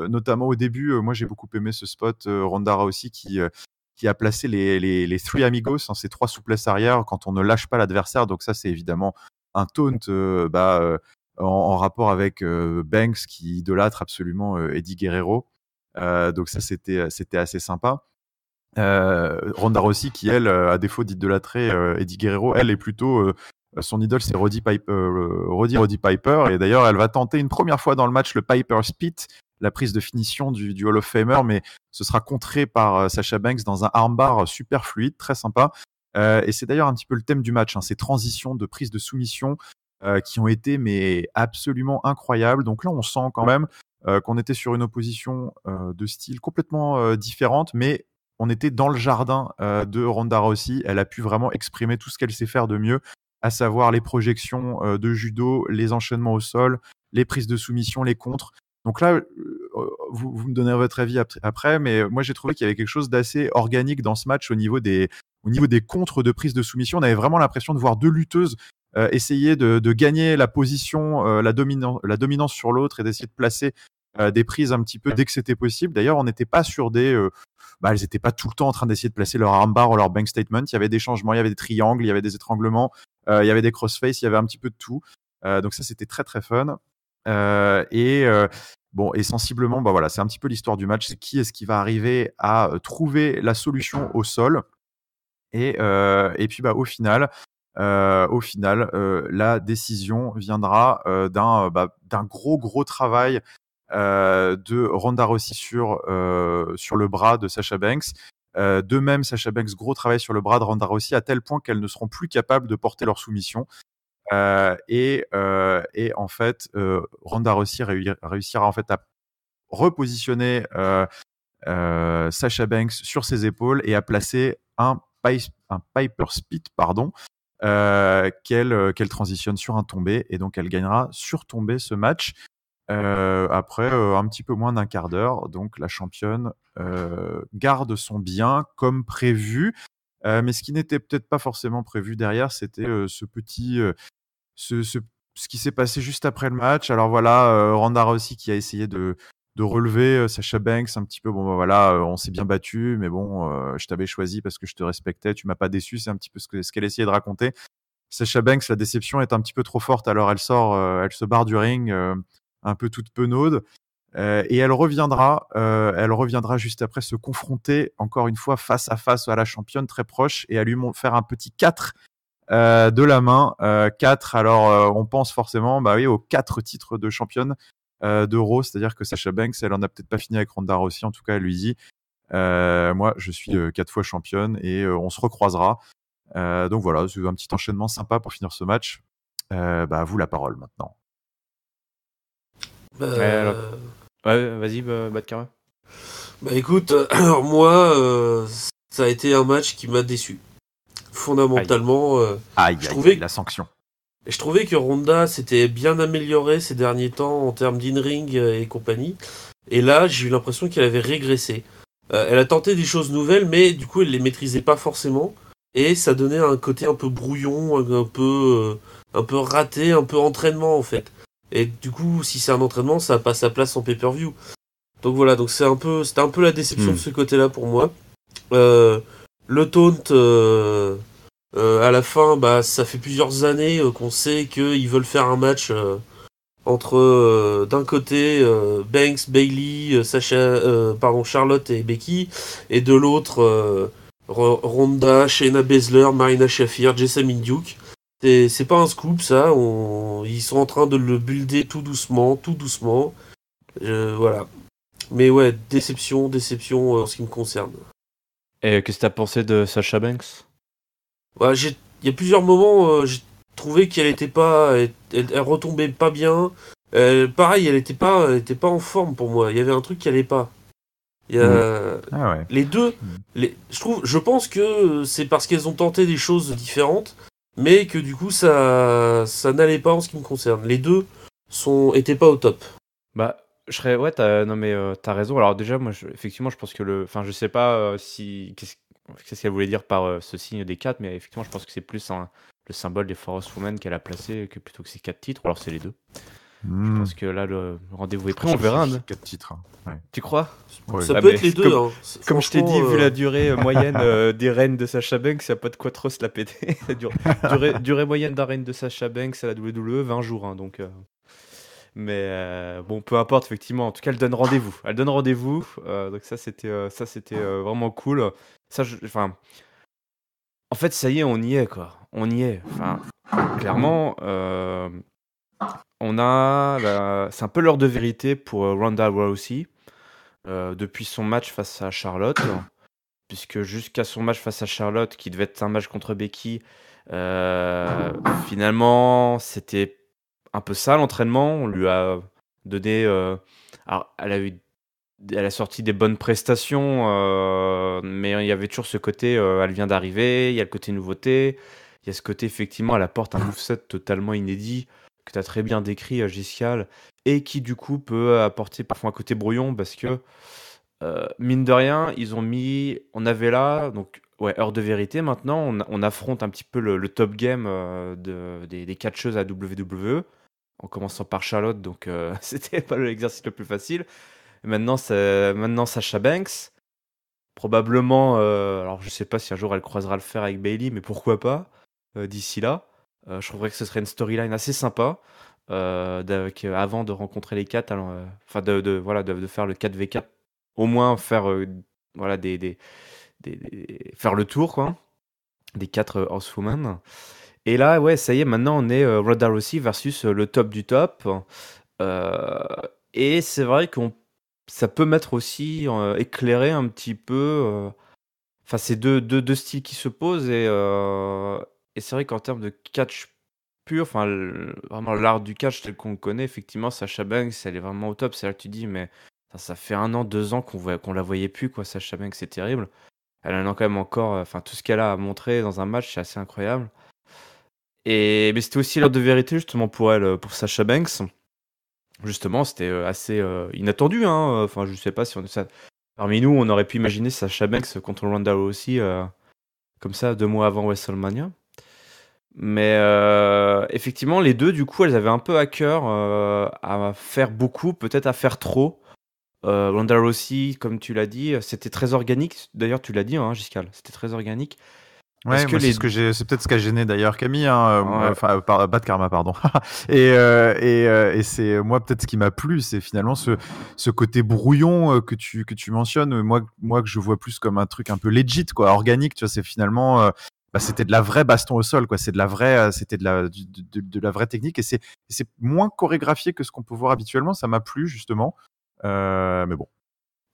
notamment au début, moi j'ai beaucoup aimé ce spot, Ronda Rousey qui a placé les Three Amigos, hein, ces trois souplesses arrière quand on ne lâche pas l'adversaire. Donc ça c'est évidemment un taunt en rapport avec Banks qui idolâtre absolument Eddie Guerrero. Donc ça, c'était assez sympa. Ronda Rousey qui, elle, à défaut d'idolâtrer Eddie Guerrero, elle est plutôt... son idole, c'est Roddy Piper. Et d'ailleurs, elle va tenter une première fois dans le match le Piper Spit, la prise de finition du Hall of Famer, mais ce sera contré par Sasha Banks dans un armbar super fluide, très sympa. Et c'est d'ailleurs un petit peu le thème du match, ces transitions de prise de soumission qui ont été mais absolument incroyables. Donc là, on sent quand même qu'on était sur une opposition de style complètement différente, mais on était dans le jardin de Ronda Rousey. Elle a pu vraiment exprimer tout ce qu'elle sait faire de mieux, à savoir les projections de judo, les enchaînements au sol, les prises de soumission, les contres. Donc là, vous me donnerez votre avis après, mais moi j'ai trouvé qu'il y avait quelque chose d'assez organique dans ce match au niveau des contres de prise de soumission. On avait vraiment l'impression de voir deux lutteuses essayer de gagner la position, la dominance sur l'autre et d'essayer de placer des prises un petit peu dès que c'était possible. D'ailleurs, on n'était pas sur elles n'étaient pas tout le temps en train d'essayer de placer leur armbar ou leur bank statement. Il y avait des changements, il y avait des triangles, il y avait des étranglements, il y avait des crossface, il y avait un petit peu de tout. Donc ça, c'était très très fun. Et sensiblement, voilà, c'est un petit peu l'histoire du match. C'est qui est-ce qui va arriver à trouver la solution au sol. Et puis au final, la décision viendra d'un gros travail de Ronda Rousey sur le bras de Sasha Banks. De même, Sasha Banks, gros travail sur le bras de Ronda Rousey, à tel point qu'elles ne seront plus capables de porter leur soumission. Et en fait, Ronda Rousey réussira en fait à repositionner Sasha Banks sur ses épaules et à placer un Piper Spit, qu'elle transitionne sur un tombé, et donc elle gagnera sur tombé ce match après un petit peu moins d'un quart d'heure. Donc la championne garde son bien comme prévu, mais ce qui n'était peut-être pas forcément prévu derrière, c'était ce qui s'est passé juste après le match. Alors voilà, Ronda Rousey qui a essayé de relever Sasha Banks un petit peu. On s'est bien battu, mais je t'avais choisi parce que je te respectais, tu m'as pas déçu. C'est un petit peu ce qu'elle essayait de raconter. Sasha Banks, la déception est un petit peu trop forte, alors elle se barre du ring, un peu toute penaude, et elle reviendra juste après se confronter encore une fois face à face à la championne très proche, et à lui faire un petit 4 de la main. 4, alors on pense forcément aux 4 titres de championne de Raw, c'est-à-dire que Sasha Banks, elle en a peut-être pas fini avec Ronda Rousey. En tout cas, elle lui dit moi je suis 4 fois championne, et on se recroisera. Donc voilà, c'est un petit enchaînement sympa pour finir ce match. À vous la parole maintenant.
Vas-y, Badkara.
Écoute, alors moi, ça a été un match qui m'a déçu. Fondamentalement, je trouvais
la sanction.
Je trouvais que Ronda s'était bien améliorée ces derniers temps en termes d'in-ring et compagnie. Et là, j'ai eu l'impression qu'elle avait régressé. Elle a tenté des choses nouvelles, mais du coup, elle les maîtrisait pas forcément. Et ça donnait un côté un peu brouillon, un peu raté, un peu entraînement en fait. Et du coup, si c'est un entraînement, ça n'a pas sa place en pay-per-view. Donc voilà, c'était un peu la déception de ce côté-là pour moi. Le taunt à la fin, ça fait plusieurs années qu'on sait qu'ils veulent faire un match entre d'un côté Banks, Bayley, Charlotte et Becky, et de l'autre Ronda, Shayna Baszler, Marina Shafir, Jessamine Duke. C'est pas un scoop ça, ils sont en train de le builder tout doucement. Voilà. Mais ouais, déception en ce qui me concerne.
Et qu'est-ce que t'as pensé de Sasha Banks ?
Il y a plusieurs moments, j'ai trouvé qu'elle était pas, elle retombait pas bien. Pareil, elle était pas en forme pour moi. Il y avait un truc qui allait pas. Les deux, je pense que c'est parce qu'elles ont tenté des choses différentes, mais que du coup ça n'allait pas en ce qui me concerne. Les deux étaient pas au top.
T'as raison. Alors déjà, moi, effectivement, je pense que je sais pas qu'est-ce qu'elle voulait dire par ce signe des 4, mais effectivement, je pense que c'est plus le symbole des Forest Women qu'elle a placé que plutôt que ces 4 titres. Alors c'est les deux. Je pense que là, le rendez-vous est pris. On verra.
4 titres. Ouais.
Tu crois ?
Ouais. Ça peut être les deux.
Comme je t'ai dit, vu la durée moyenne des règnes de Sasha Banks, il n'y a pas de quoi trop se la péter. Durée moyenne d'un règne de Sasha Banks à la WWE, 20 jours. Donc Mais bon, peu importe, effectivement. En tout cas, elle donne rendez-vous. Elle donne rendez-vous. Donc ça c'était vraiment cool. Enfin, en fait, ça y est, on y est, quoi. On y est. Enfin, clairement, c'est un peu l'heure de vérité pour Ronda Rousey depuis son match face à Charlotte, puisque jusqu'à son match face à Charlotte, qui devait être un match contre Becky, finalement, c'était un peu ça l'entraînement. On lui a donné. Alors, elle a sorti des bonnes prestations, mais il y avait toujours ce côté, elle vient d'arriver, il y a le côté nouveauté, il y a ce côté, effectivement, elle apporte un moveset totalement inédit, que tu as très bien décrit, Giscal, et qui, du coup, peut apporter parfois un côté brouillon, parce que, mine de rien, on avait là, donc, ouais, heure de vérité maintenant, on affronte un petit peu le top game des catcheuses à WWE, en commençant par Charlotte, donc c'était pas l'exercice le plus facile. Maintenant Sasha Banks, probablement, alors je sais pas si un jour elle croisera le fer avec Bailey, mais pourquoi pas, d'ici là. Je trouverais que ce serait une storyline assez sympa, avant de rencontrer les 4, enfin voilà, de faire le 4v4, au moins faire, voilà, faire le tour, quoi, des 4 Horsewomen. Et là, ouais, ça y est, maintenant on est Ronda Rousey versus le top du top. Euh, et c'est vrai ça peut mettre aussi éclairer un petit peu. Enfin, c'est deux styles qui se posent et c'est vrai qu'en termes de catch pur, enfin vraiment l'art du catch tel qu'on le connaît, effectivement, Sasha Banks, elle est vraiment au top. C'est là que tu dis, mais ça fait 1 an, 2 ans qu'on la voyait plus, quoi. Sasha Banks, c'est terrible. Elle en a quand même encore. Enfin, tout ce qu'elle a à montrer dans un match, c'est assez incroyable. Mais c'était aussi l'heure de vérité justement pour elle, pour Sasha Banks. Justement, c'était assez inattendu, hein. Enfin, je sais pas si parmi nous, on aurait pu imaginer Sasha Banks contre Ronda Rousey comme ça 2 mois avant WrestleMania. Mais effectivement, les deux, du coup, elles avaient un peu à cœur à faire beaucoup, peut-être à faire trop. Ronda Rousey, comme tu l'as dit, c'était très organique. D'ailleurs, tu l'as dit, hein, Giscal, c'était très organique. Est-ce
Ouais,
que
moi c'est peut-être ce qui a gêné d'ailleurs Camille, hein,
Ouais.
enfin Bad Karma, pardon. Et c'est moi peut-être ce qui m'a plu, c'est finalement ce côté brouillon que tu mentionnes, moi que je vois plus comme un truc un peu legit, quoi, organique, tu vois, c'est finalement c'était de la vraie baston au sol, quoi, c'est de la vraie, c'était de la vraie technique, et c'est moins chorégraphié que ce qu'on peut voir habituellement, ça m'a plu justement, mais bon.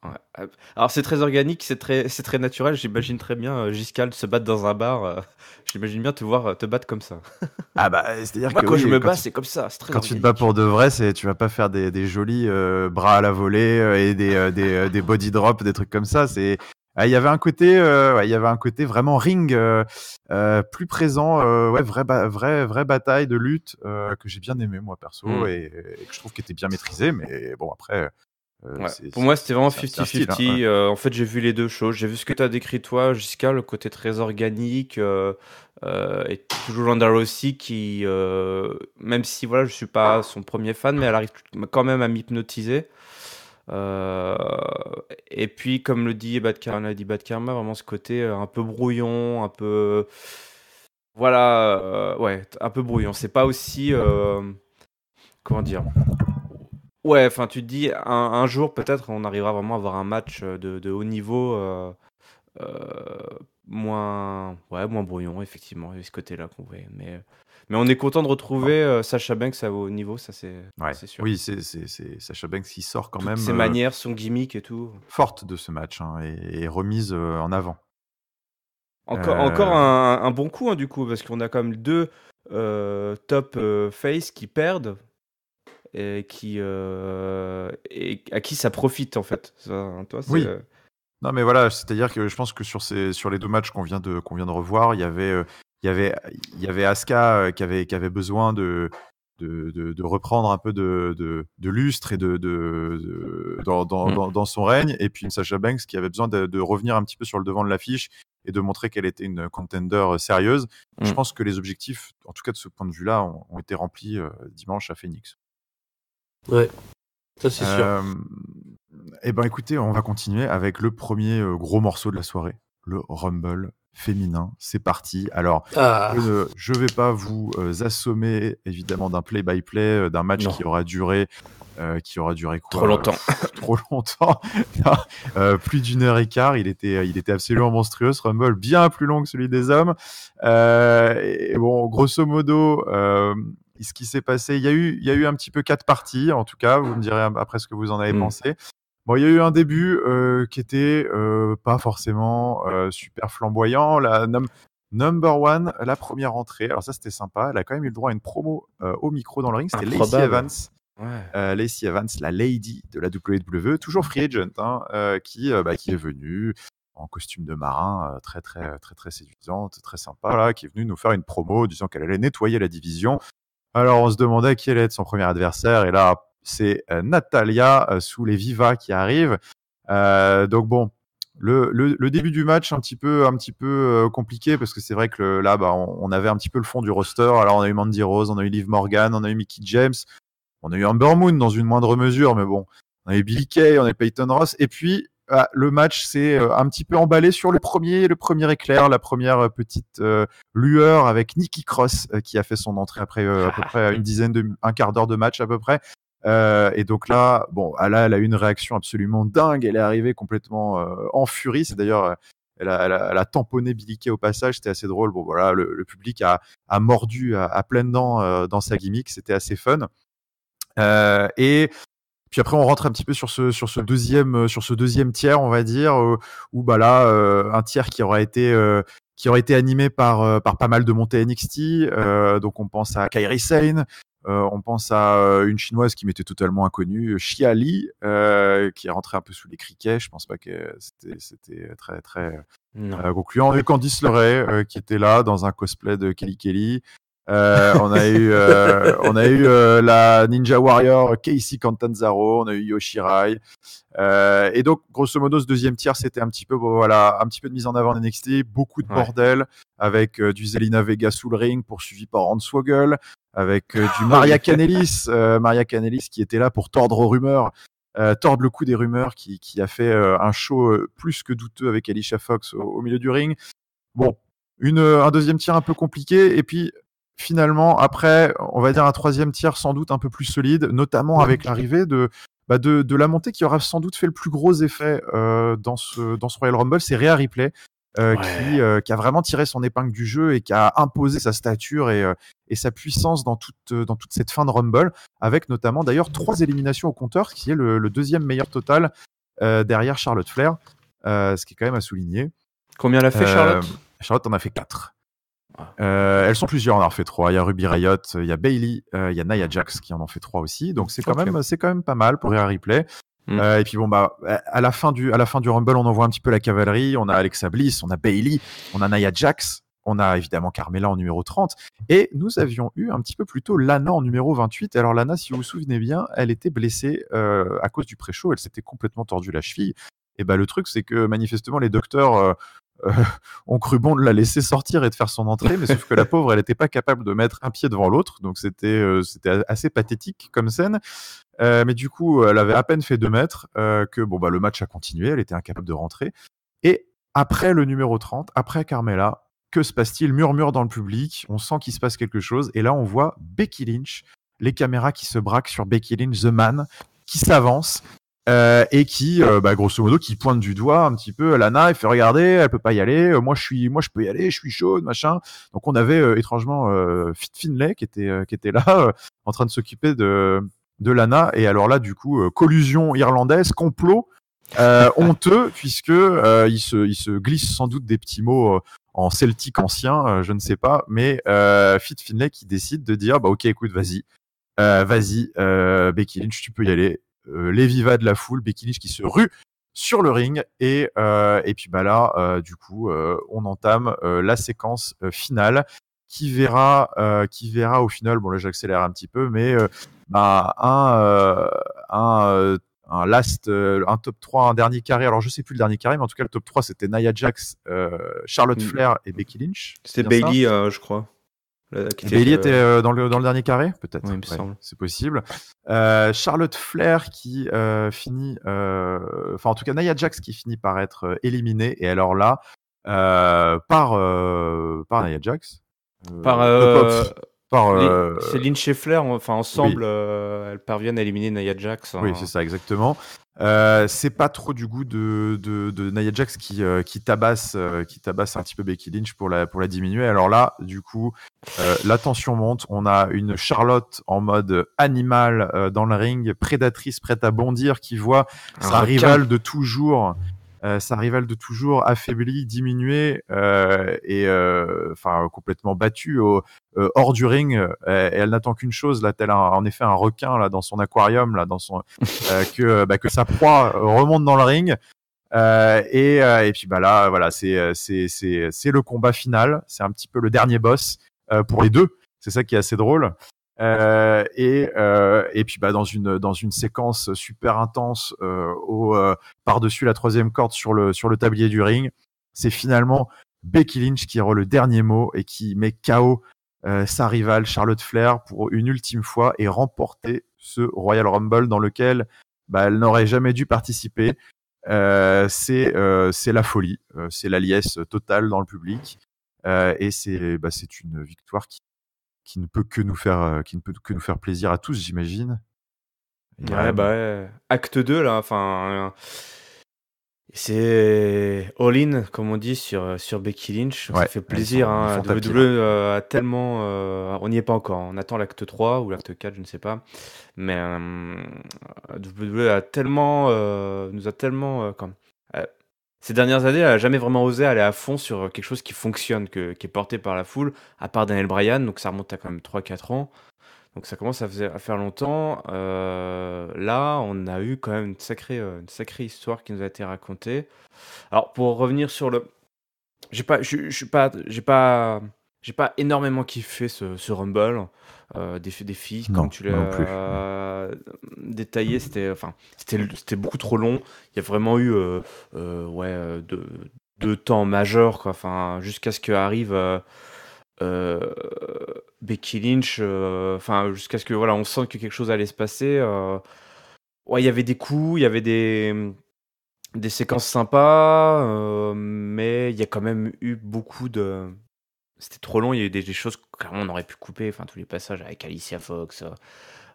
Ouais. Alors c'est très organique, c'est très naturel. J'imagine très bien Giscal se battre dans un bar. J'imagine bien te voir te battre comme ça.
Ah bah c'est-à-dire
Moi,
que
quand je
oui,
me bats, c'est comme ça. C'est très
quand tu te bats
organique.
pour de vrai, tu vas pas faire des jolis bras à la volée et des body drops, des trucs comme ça. Il y avait un côté, il y avait un côté vraiment ring, plus présent, ouais, vraie bataille de lutte que j'ai bien aimé moi perso, et que je trouve qui était bien maîtrisé. Mais bon, après,
Ouais. Pour moi, c'était vraiment
c'est un style, hein,
50-50. En fait, j'ai vu les deux choses. J'ai vu ce que tu as décrit, toi, Giscal, le côté très organique. Et toujours Ronda Rousey qui, même si voilà, je suis pas son premier fan, mais elle arrive quand même à m'hypnotiser. Euh, et puis, comme le dit Bad Karma, vraiment ce côté un peu brouillon, un peu. Voilà, ouais, un peu brouillon. C'est pas aussi. Comment dire? Ouais, enfin, tu te dis, un jour, peut-être, on arrivera vraiment à avoir un match de haut niveau, moins brouillon, effectivement, il y a ce côté-là qu'on voit. Mais on est content de retrouver Sasha Banks à haut niveau, ça
ouais.
c'est sûr.
Oui, c'est Sasha Banks qui sort quand
Toutes
même
ses manières, son gimmick et tout.
forte de ce match, hein, et remise en avant.
Encore un bon coup, hein, du coup, parce qu'on a quand même deux top face qui perdent et et à qui ça profite, en fait. Ça, hein, toi, c'est.
Oui. Non, mais voilà, c'est-à-dire que je pense que sur les 2 matchs qu'on vient de revoir, il y avait Asuka qui avait besoin de reprendre un peu de lustre et dans son règne, et puis une Sasha Banks qui avait besoin de revenir un petit peu sur le devant de l'affiche et de montrer qu'elle était une contender sérieuse. Je pense que les objectifs, en tout cas de ce point de vue-là, ont été remplis dimanche à Phoenix.
Ouais, ça c'est sûr.
Eh ben écoutez, on va continuer avec le premier gros morceau de la soirée, le Rumble féminin. C'est parti. Alors,
Ah,
je vais pas vous assommer évidemment d'un play-by-play d'un match
Non.
qui aura duré quoi,
Trop longtemps.
trop longtemps. Plus d'1h15. Il était absolument monstrueux, ce Rumble, bien plus long que celui des hommes. Et bon, grosso modo, ce qui s'est passé, il y a eu un petit peu 4 parties, en tout cas. Vous me direz après ce que vous en avez pensé. Bon, il y a eu un début qui était pas forcément super flamboyant. La number one, la première entrée. Alors ça, c'était sympa. Elle a quand même eu le droit à une promo au micro dans le ring. C'était Lacey
Improbable.
Evans.
Ouais.
Lacey Evans, la lady de la WWE, toujours free agent, qui est venue en costume de marin, très séduisante, très sympa, là, qui est venue nous faire une promo disant qu'elle allait nettoyer la division. Alors on se demandait qui allait être son premier adversaire, et là c'est Natalya sous les Viva qui arrive. Donc bon, le début du match un petit peu compliqué, parce que c'est vrai que là on avait un petit peu le fond du roster. Alors on a eu Mandy Rose, on a eu Liv Morgan, on a eu Mickie James. On a eu Ember Moon dans une moindre mesure, mais bon, on a eu Billie Kay, on a eu Peyton Ross, et puis le match s'est un petit peu emballé sur le premier éclair, la première petite lueur avec Nikki Cross qui a fait son entrée après à peu près un quart d'heure de match à peu près. Et donc là, bon, elle a eu une réaction absolument dingue. Elle est arrivée complètement en furie. C'est d'ailleurs elle a tamponné Billie Kay au passage. C'était assez drôle. Bon voilà, le public a mordu à pleines dents dans sa gimmick. C'était assez fun. Et puis après on rentre un petit peu sur ce deuxième tiers, on va dire, où bah là un tiers qui aurait été animé par pas mal de montées NXT. Donc on pense à Kairi Sane, on pense à une chinoise qui m'était totalement inconnue, Xia Li, qui est rentrée un peu sous les criquets. Je pense pas que c'était très
Non.
concluant. Et Candice LeRae qui était là dans un cosplay de Kelly. On a eu la Ninja Warrior Casey Catanzaro, on a eu Yoshirai. Et donc grosso modo ce deuxième tiers c'était un petit peu un petit peu de mise en avant NXT, beaucoup de bordel avec du Zelina Vega sous le ring poursuivi par Hornswoggle, avec du Maria Kanellis, qui était là pour tordre aux rumeurs. Tordre le cou des rumeurs, qui a fait un show plus que douteux avec Alicia Fox au milieu du ring. Bon, un deuxième tiers un peu compliqué, et puis finalement, après, on va dire un troisième tiers sans doute un peu plus solide, notamment avec l'arrivée de la montée qui aura sans doute fait le plus gros effet dans ce Royal Rumble. C'est Rhea Ripley qui a vraiment tiré son épingle du jeu et qui a imposé sa stature et sa puissance dans toute cette fin de Rumble, avec notamment d'ailleurs 3 éliminations au compteur, qui est le deuxième meilleur total derrière Charlotte Flair, ce qui est quand même à souligner.
Combien elle a fait, Charlotte
Charlotte en a fait 4. Elles sont plusieurs, on en a refait 3. Il y a Ruby Riott, il y a Bayley, il y a Nia Jax qui en ont fait 3 aussi. Donc c'est quand même pas mal pour Rhea Ripley. Et puis bon à la fin du Rumble, on en voit un petit peu la cavalerie. On a Alexa Bliss, on a Bayley, on a Nia Jax, on a évidemment Carmella en numéro 30. Et nous avions eu un petit peu plus tôt Lana en numéro 28. Alors Lana, si vous vous souvenez bien, elle était blessée à cause du pré-show. Elle s'était complètement tordue la cheville. Et le truc, c'est que manifestement les docteurs ont cru bon de la laisser sortir et de faire son entrée, mais sauf que la pauvre, elle n'était pas capable de mettre un pied devant l'autre, donc c'était assez pathétique comme scène. Mais du coup, elle avait à peine fait 2 mètres que le match a continué, elle était incapable de rentrer. Et après le numéro 30, après Carmella, que se passe-t-il? Murmure dans le public, on sent qu'il se passe quelque chose, et là on voit Becky Lynch, les caméras qui se braquent sur Becky Lynch, The Man, qui s'avance. Et qui, grosso modo, qui pointe du doigt un petit peu Lana et fait regarder, elle peut pas y aller, moi je peux y aller, je suis chaude, machin. Donc on avait étrangement Fit Finlay qui était là en train de s'occuper de Lana, et alors là du coup collusion irlandaise, complot honteux, puisque il se glisse sans doute des petits mots en celtique ancien, je ne sais pas, mais Fit Finlay qui décide de dire ok, écoute, vas-y Becky Lynch, tu peux y aller. Les vivas de la foule, Becky Lynch qui se rue sur le ring, et puis là du coup on entame la séquence finale qui verra au final, bon là j'accélère un petit peu, mais un top 3, un dernier carré. Alors je sais plus le dernier carré, mais en tout cas le top 3 c'était Nia Jax, Charlotte Flair et Becky Lynch.
C'était Bayley, je crois.
Bayley était dans le dernier carré, peut-être.
Oui, il me semble.
C'est possible. Charlotte Flair qui finit, en tout cas Nia Jax qui finit par être éliminée. Et alors là, par Nia Jax.
Par, c'est
par
Lynch et Flair, enfin
oui,
ensemble, elles parviennent à éliminer Nia Jax.
oui, c'est ça, exactement. C'est pas trop du goût de Nia Jax qui tabasse un petit peu Becky Lynch pour la diminuer. Alors là, du coup, la tension monte. On a une Charlotte en mode animal dans le ring, prédatrice, prête à bondir, qui voit
Un
sa
requin.
rivale de toujours, affaiblie, diminuée et enfin complètement battue hors du ring. Et elle n'attend qu'une chose, là, tel en effet un requin là dans son aquarium, là dans son que sa proie remonte dans le ring. Et puis bah là, voilà, c'est le combat final. C'est un petit peu le dernier boss pour les deux. C'est ça qui est assez drôle. Et puis bah dans une séquence super intense par-dessus la troisième corde sur le tablier du ring, c'est finalement Becky Lynch qui aura le dernier mot et qui met KO sa rivale Charlotte Flair pour une ultime fois et remporter ce Royal Rumble dans lequel bah, elle n'aurait jamais dû participer. C'est la folie, c'est la liesse totale dans le public et c'est une victoire qui ne peut que nous faire plaisir à tous, j'imagine. Et
Ouais, bah ouais. Acte 2, là, enfin, c'est all-in, comme on dit, sur Becky Lynch. Donc
ouais,
ça fait plaisir.
ils font tapis,
WWE a tellement. On n'y est pas encore. On attend l'acte 3 ou l'acte 4, je ne sais pas. Mais WWE a tellement, nous a tellement. Ces dernières années, elle n'a jamais vraiment osé aller à fond sur quelque chose qui fonctionne, qui est porté par la foule, à part Daniel Bryan. Donc ça remonte à quand même 3-4 ans. Donc ça commence à faire longtemps. Là, on a eu quand même une sacrée histoire qui nous a été racontée. Alors pour revenir sur le, j'ai pas énormément kiffé ce Rumble. Des filles,
Non,
comme tu
moi non plus.
l'as détaillé, c'était beaucoup trop long. Il y a vraiment eu deux temps majeurs, quoi. Enfin, jusqu'à ce qu'arrive Becky Lynch, enfin jusqu'à ce que voilà, on sente que quelque chose allait se passer. Ouais, il y avait des coups, il y avait des séquences sympas, mais il y a quand même eu beaucoup de. C'était trop long, il y a eu des choses clairement on aurait pu couper, enfin tous les passages avec Alicia Fox,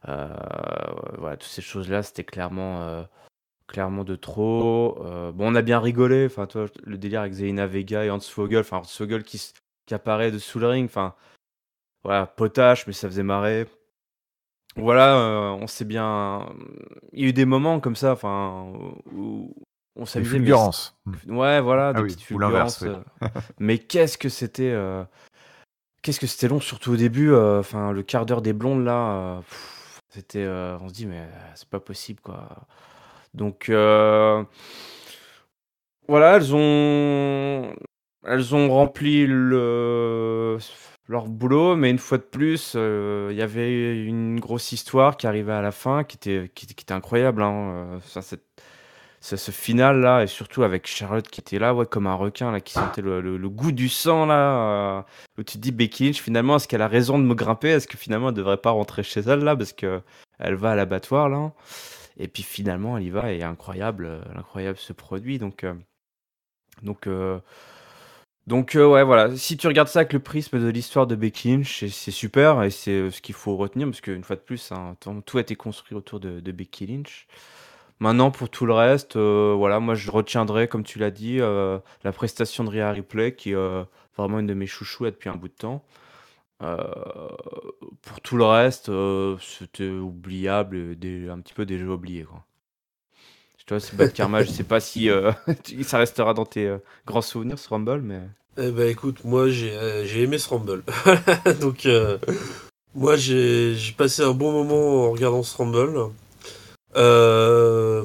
voilà, toutes ces choses-là, c'était clairement de trop. Bon, on a bien rigolé, enfin toi, le délire avec Zelina Vega et Hans Vogel, enfin Hans Vogel qui apparaît sous le ring, enfin voilà, potache, mais ça faisait marrer. Voilà, on s'est bien. Il y a eu des moments comme ça, enfin, où on
Des
s'amusait,
fulgurances.
ouais, voilà,
Ah
des
oui,
petites
ou l'inverse,
fulgurances.
oui.
Mais qu'est-ce que c'était long, surtout au début. Enfin, le quart d'heure des blondes là, c'était. On se dit, mais c'est pas possible, quoi. Donc, voilà, elles ont rempli leur boulot, mais une fois de plus, il y avait une grosse histoire qui arrivait à la fin, qui était incroyable, hein. Ce final là, et surtout avec Charlotte qui était là, ouais, comme un requin là, qui sentait le goût du sang là, où tu te dis Becky Lynch, finalement, est-ce qu'elle a raison de me grimper? Est-ce que finalement elle devrait pas rentrer chez elle là, parce que elle va à l'abattoir là? Et puis finalement elle y va et incroyable ce produit. Donc ouais, voilà, si tu regardes ça avec le prisme de l'histoire de Becky Lynch, c'est super et c'est ce qu'il faut retenir, parce qu'une fois de plus, hein, tout a été construit autour de Becky Lynch. Maintenant, pour tout le reste, voilà, moi je retiendrai, comme tu l'as dit, la prestation de Rhea Ripley, qui est vraiment une de mes chouchous là, depuis un bout de temps. Euh, pour tout le reste, c'était oubliable, et un petit peu déjà oublié, quoi. Tu vois, c'est Bad Karma, je sais pas si ça restera dans tes grands souvenirs, ce Rumble, mais.
Eh ben écoute, moi j'ai aimé ce Rumble. Donc moi j'ai passé un bon moment en regardant ce Rumble.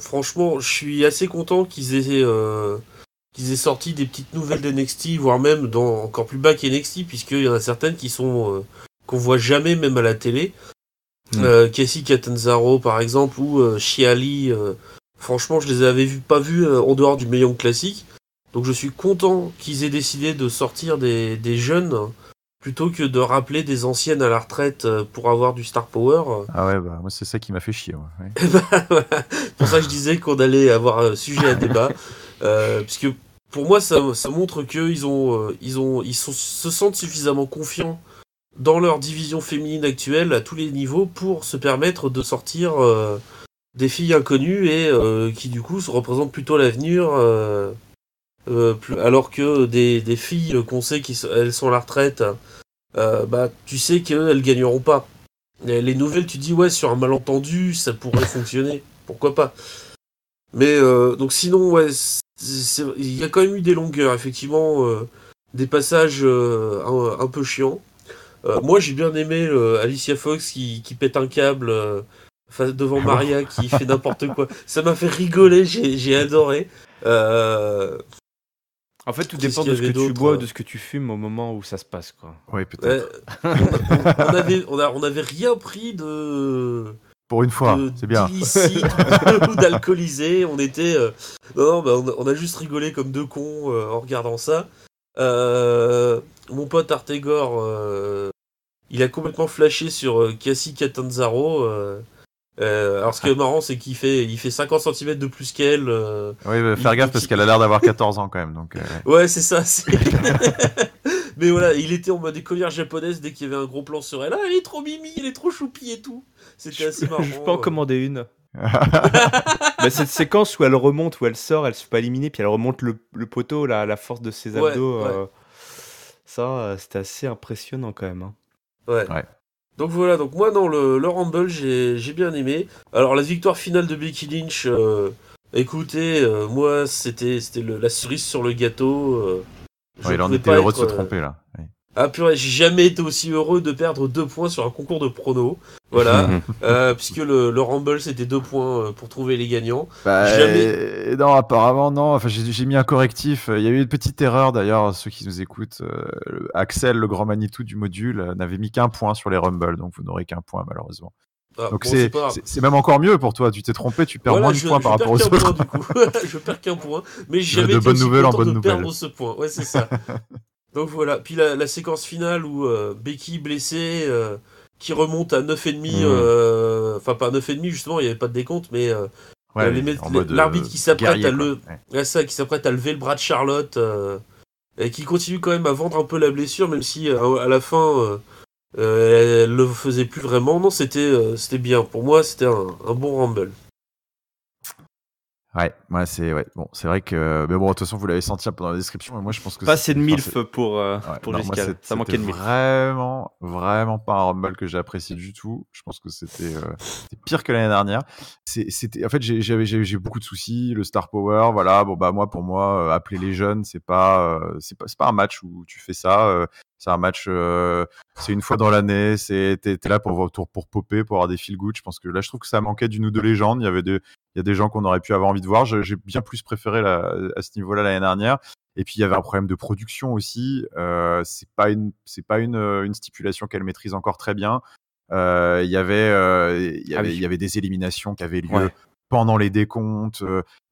Franchement, je suis assez content qu'ils aient sorti des petites nouvelles d'NXT, voire même encore plus bas qu'NXT, puisqu'il y en a certaines qui sont qu'on voit jamais même à la télé. Casey Catanzaro par exemple, ou Shiali. Franchement, je les avais pas vus en dehors du Mae Young Classic. Donc je suis content qu'ils aient décidé de sortir des jeunes plutôt que de rappeler des anciennes à la retraite pour avoir du star power.
Ah ouais, bah moi c'est ça qui m'a fait chier. Ouais.
Voilà. C'est pour ça que je disais qu'on allait avoir sujet à débat. Puisque pour moi, ça montre qu'ils se sentent suffisamment confiants dans leur division féminine actuelle à tous les niveaux pour se permettre de sortir des filles inconnues et qui du coup représentent plutôt l'avenir, alors que des filles qu'on sait qu'elles sont à la retraite, tu sais qu'elles gagneront pas. Et les nouvelles, tu dis ouais, sur un malentendu, ça pourrait fonctionner, pourquoi pas. Mais donc sinon, ouais, il y a quand même eu des longueurs, effectivement, des passages un peu chiants. Moi, j'ai bien aimé Alicia Fox qui pète un câble devant Maria, qui fait n'importe quoi. Ça m'a fait rigoler, j'ai adoré.
En fait, tout dépend de ce que tu bois ou de ce que tu fumes au moment où ça se passe, quoi.
Oui, peut-être.
On avait rien pris de...
Pour une fois, c'est bien.
D'illicite ou d'alcoolisé. On était... on a juste rigolé comme deux cons en regardant ça. Mon pote Artegor, il a complètement flashé sur Cassie Catanzaro. Alors ce qui est marrant, c'est qu'il fait 50 cm de plus qu'elle.
Oui, faire gaffe parce qu'elle a l'air d'avoir 14 ans quand même. Donc,
ouais, c'est ça. Mais voilà, il était en mode écolière japonaise dès qu'il y avait un gros plan sur elle. Ah, elle est trop mimi, elle est trop choupie et tout. C'était assez marrant.
Je peux en commander une. Cette séquence où elle remonte, où elle sort, elle se fait pas éliminer, puis elle remonte le poteau, la force de ses abdos. Ouais. Ça, c'était assez impressionnant quand même. Hein.
Ouais. Donc voilà, donc moi dans le Rumble, j'ai bien aimé. Alors la victoire finale de Becky Lynch, écoutez, moi c'était la cerise sur le gâteau.
Il en était heureux de se tromper là. Oui.
Ah purée, j'ai jamais été aussi heureux de perdre 2 points sur un concours de pronos. Voilà, puisque le Rumble c'était 2 points pour trouver les gagnants.
Non, apparemment non. Enfin, j'ai mis un correctif. Il y a eu une petite erreur d'ailleurs. Ceux qui nous écoutent, Axel, le grand Manitou du module, n'avait mis qu'un point sur les Rumble, donc vous n'aurez qu'un point malheureusement. Donc bon, c'est même encore mieux pour toi. Tu t'es trompé, tu perds moins de points par rapport aux autres.
Du coup. Je perds qu'un point, mais j'ai jamais
de
été
bonnes nouvelles en bonnes nouvelles.
Perdre ce point. Ouais, c'est ça. Donc voilà. Puis la séquence finale où Becky blessée. Qui remonte à 9,5, enfin pas 9,5 justement, il n'y avait pas de décompte, mais l'arbitre qui s'apprête à lever le bras de Charlotte et qui continue quand même à vendre un peu la blessure, même si à la fin elle le faisait plus vraiment. Non, c'était bien. Pour moi, c'était un bon Rumble.
Ouais, c'est vrai que mais bon de toute façon vous l'avez senti pendant la description, mais moi je pense que
pas assez de milf pour Jessica. Ça manquait de milf.
Vraiment pas un Rumble que j'ai apprécié du tout. Je pense que c'était pire que l'année dernière. C'était en fait j'ai beaucoup de soucis, le star power, voilà. Bon pour moi appeler les jeunes, c'est pas un match où tu fais ça. C'est un match, c'est une fois dans l'année, t'es là pour popper, pour avoir des feel good. Je pense que là, je trouve que ça manquait d'une ou deux légendes. Il y a des gens qu'on aurait pu avoir envie de voir. J'ai bien plus préféré à ce niveau-là l'année dernière. Et puis il y avait un problème de production aussi. C'est pas une stipulation qu'elle maîtrise encore très bien. Il y avait des éliminations qui avaient lieu pendant les décomptes.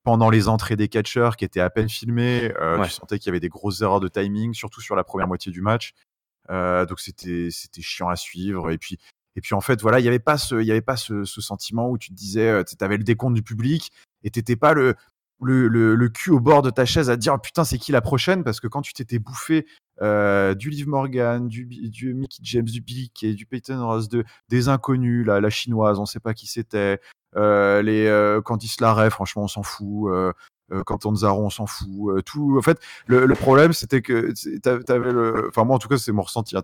Pendant les entrées des catcheurs qui étaient à peine filmés, tu sentais qu'il y avait des grosses erreurs de timing, surtout sur la première moitié du match. Donc c'était chiant à suivre. Et puis en fait, voilà, il y avait pas ce sentiment où tu te disais, tu avais le décompte du public et t'étais pas le cul au bord de ta chaise à te dire oh, putain c'est qui la prochaine, parce que quand tu t'étais bouffé du Liv Morgan, du Mickie James, du Billy Kay, du Peyton Ross, des inconnus, la chinoise, on sait pas qui c'était. Candice LeRae, franchement on s'en fout. Catanzaro on s'en fout. Tout en fait le problème c'était que t'avais enfin moi en tout cas c'est mon ressenti, hein,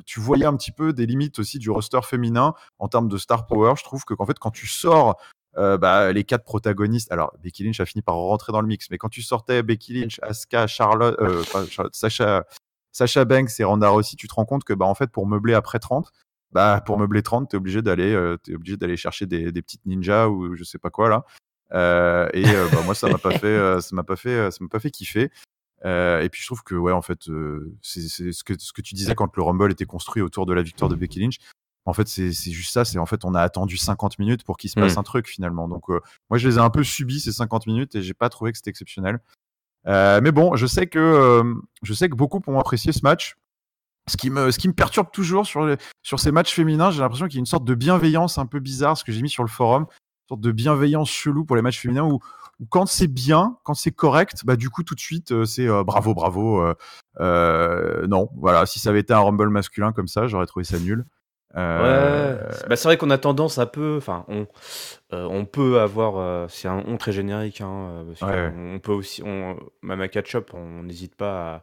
tu voyais un petit peu des limites aussi du roster féminin en termes de star power. Je trouve qu'en fait quand tu sors les 4 protagonistes, alors Becky Lynch a fini par rentrer dans le mix, mais quand tu sortais Becky Lynch, Asuka, Charlotte, Sasha Banks et Ronda Rousey, tu te rends compte que en fait pour meubler après 30, pour meubler 30, t'es obligé d'aller chercher des petites ninjas ou je sais pas quoi là. Moi ça m'a pas fait kiffer. Et puis je trouve que en fait c'est ce que tu disais quand le Rumble était construit autour de la victoire de Becky Lynch. En fait c'est juste ça, c'est en fait on a attendu 50 minutes pour qu'il se passe un truc finalement. Donc moi je les ai un peu subis ces 50 minutes et j'ai pas trouvé que c'était exceptionnel. Mais bon, je sais que beaucoup ont apprécié ce match. Ce qui me perturbe toujours sur ces matchs féminins, j'ai l'impression qu'il y a une sorte de bienveillance un peu bizarre, ce que j'ai mis sur le forum, une sorte de bienveillance chelou pour les matchs féminins où où quand c'est bien, quand c'est correct, du coup tout de suite c'est bravo. Non, voilà, si ça avait été un Rumble masculin comme ça, j'aurais trouvé ça nul.
Ouais, c'est vrai qu'on a tendance à peu, enfin, on peut avoir, c'est un on très générique, hein, parce
Ouais.
qu'on peut aussi, même à Catch-Up, on n'hésite pas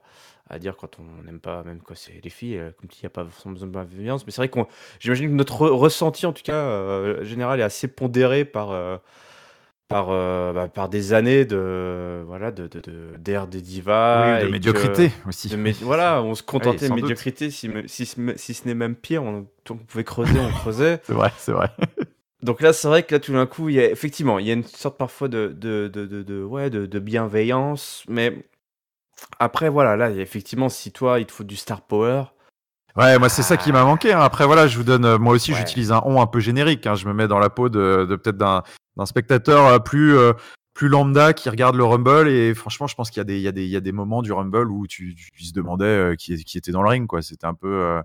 à dire quand on n'aime pas, même quand c'est les filles, comme il n'y a pas forcément besoin de bienveillance, mais c'est vrai j'imagine que notre ressenti, en tout cas, général, est assez pondéré par des années d'ère des divas
Oui, de
et
médiocrité aussi.
voilà, on se
Oui,
contentait de
sans doute.
médiocrité, si ce n'est même pire, on pouvait creuser, on creusait.
C'est vrai.
Donc là, c'est vrai que là, tout d'un coup, il y a une sorte parfois de bienveillance, mais après, voilà, là, effectivement, si toi, il te faut du star power,
Ouais, moi c'est ça qui m'a manqué. Après voilà, je vous donne, moi aussi
ouais.
j'utilise un on un peu générique. Je me mets dans la peau de peut-être d'un spectateur plus lambda qui regarde le Rumble et franchement, je pense qu'il y a des moments du Rumble où tu se demandais qui était dans le ring quoi. C'était un peu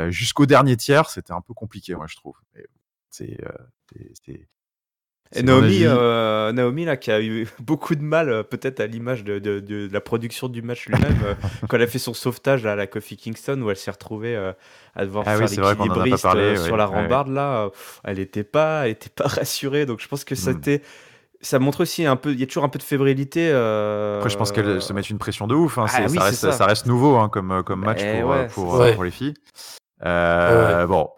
jusqu'au dernier tiers, c'était un peu compliqué, moi je trouve. Mais c'est
Et
mon avis.
Naomi, là, qui a eu beaucoup de mal, peut-être à l'image de la production du match lui-même, quand elle a fait son sauvetage là, à la Kofi Kingston, où elle s'est retrouvée à devoir
Ah oui,
faire
c'est vrai qu'on en a pas
l'équilibriste
parlé.
sur
Ouais,
la
ouais.
rambarde, là, elle était pas rassurée. Donc je pense que
Hmm.
ça montre aussi un peu, il y a toujours un peu de fébrilité.
Après, je pense qu'elles se mettent une pression de ouf.
Ah oui, c'est ça.
Ça reste nouveau comme match
Ben ouais, c'est
ça.
pour les filles.
Ouais.
Bon,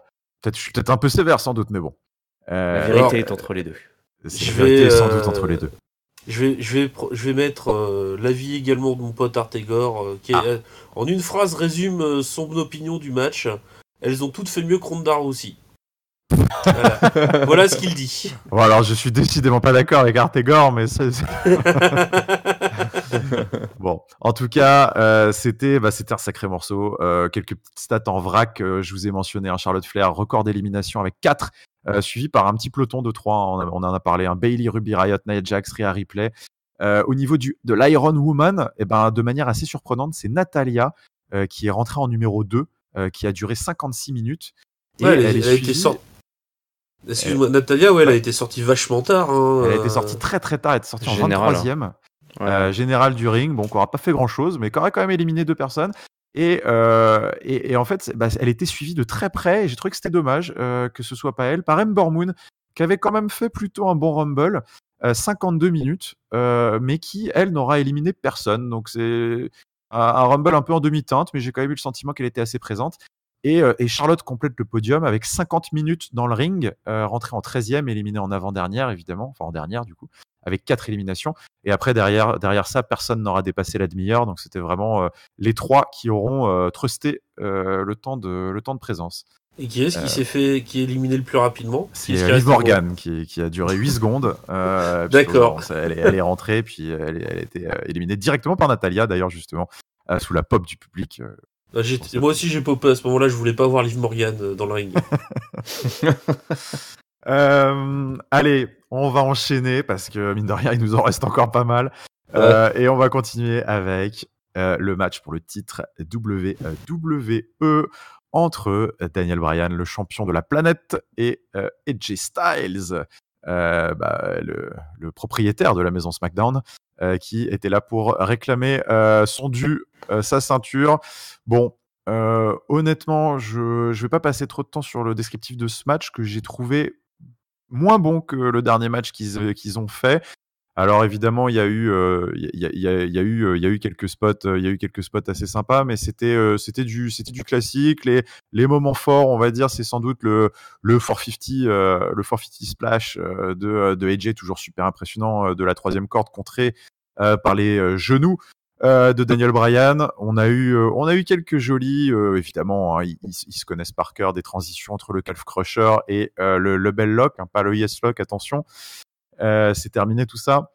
je suis peut-être un peu sévère sans doute, mais bon.
La
Euh,
vérité
Alors,
est entre les deux.
C'est
Je
la vérité
vais,
sans doute entre les deux.
je vais mettre l'avis également de mon pote Artegor, qui en une phrase résume son opinion du match. Elles ont toutes fait mieux que Ronda Rousey. Voilà. Voilà ce qu'il dit.
Bon, alors je suis décidément pas d'accord avec Artegor, mais bon. En tout cas, c'était un sacré morceau. Quelques petites stats en vrac. Je vous ai mentionné un Charlotte Flair, record d'élimination avec 4, suivi par un petit peloton de 3. On en a parlé. Bayley, Ruby Riott, Nia Jax, Rhea Ripley. Au niveau de l'Iron Woman, de manière assez surprenante, c'est Natalia qui est rentrée en numéro 2, qui a duré 56 minutes. Et
Ouais,
elle est
elle a été
suivie.
sortie. Excuse-moi, Natalia, elle a été sortie vachement tard.
Elle a été sortie très très tard, elle est sortie en
Général,
23e.
Ouais.
Général du ring, bon, qui n'aura pas fait grand chose, mais qui aurait quand même éliminé 2 personnes. Et en fait, elle était suivie de très près, et j'ai trouvé que c'était dommage que ce soit pas elle, par Ember Moon, qui avait quand même fait plutôt un bon Rumble, 52 minutes, mais qui, elle, n'aura éliminé personne. Donc c'est un Rumble un peu en demi-teinte, mais j'ai quand même eu le sentiment qu'elle était assez présente. Et Charlotte complète le podium avec 50 minutes dans le ring, rentrée en 13e, éliminée en avant-dernière, évidemment, enfin en dernière du coup, avec 4 éliminations. Et après, derrière ça, personne n'aura dépassé la demi-heure. Donc c'était vraiment les 3 qui auront trusté le temps de présence.
Et qui est-ce qui est éliminé le plus rapidement?
C'est Liv Morgan qui a duré 8 secondes.
D'accord.
Elle est rentrée, puis elle était éliminée directement par Natalia, d'ailleurs, justement, sous la pop du public.
Moi aussi j'ai popé à ce moment-là, je voulais pas voir Liv Morgan dans le ring.
Allez, on va enchaîner parce que mine de rien, il nous en reste encore pas mal. Et on va continuer avec le match pour le titre WWE entre Daniel Bryan, le champion de la planète, et AJ Styles, le propriétaire de la maison SmackDown, qui était là pour réclamer son dû, sa ceinture. Bon, honnêtement, je vais pas passer trop de temps sur le descriptif de ce match que j'ai trouvé moins bon que le dernier match qu'ils ont fait. Alors évidemment, il y a eu quelques spots assez sympas, mais c'était du classique. Les moments forts, on va dire, c'est sans doute le 450 splash de AJ, toujours super impressionnant, de la 3e corde contrée par les genoux de Daniel Bryan. On a eu quelques jolis, évidemment, ils se connaissent par cœur, des transitions entre le Calf Crusher et le Bell Lock, pas le Yes Lock, attention. C'est terminé tout ça.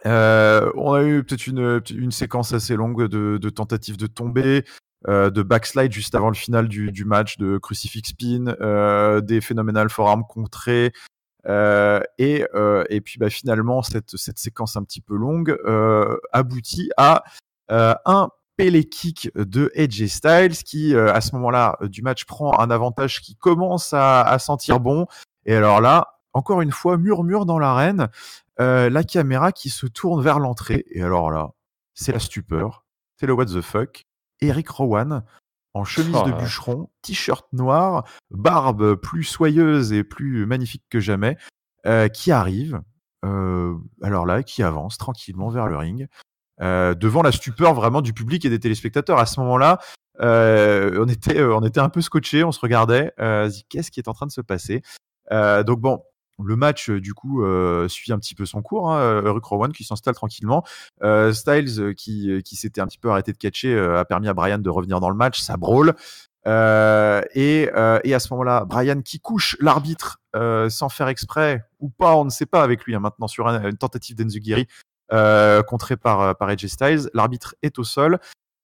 On a eu peut-être une séquence assez longue de tentatives de tomber, de backslide juste avant le final du match, de crucifix spin, des phénoménal forearm contrés, et puis finalement cette séquence un petit peu longue aboutit à un Pele kick de AJ Styles qui à ce moment-là du match prend un avantage qui commence à sentir bon. Et alors là, encore une fois, murmure dans l'arène. la caméra qui se tourne vers l'entrée. Et alors là, c'est la stupeur, c'est le what the fuck. Eric Rowan, en chemise de bûcheron, t-shirt noir, barbe plus soyeuse et plus magnifique que jamais, qui arrive, alors là, qui avance tranquillement vers le ring, devant la stupeur vraiment du public et des téléspectateurs. À ce moment-là, on était un peu scotchés, on se regardait, qu'est-ce qui est en train de se passer? Donc bon, le match du coup suit un petit peu son cours, hein, Eric Rowan qui s'installe tranquillement, Styles qui s'était un petit peu arrêté de catcher a permis à Bryan de revenir dans le match, ça brawl, et à ce moment-là, Bryan qui couche l'arbitre sans faire exprès ou pas, on ne sait pas avec lui maintenant sur une tentative d'Enzugiri contrée par AJ Styles. L'arbitre est au sol,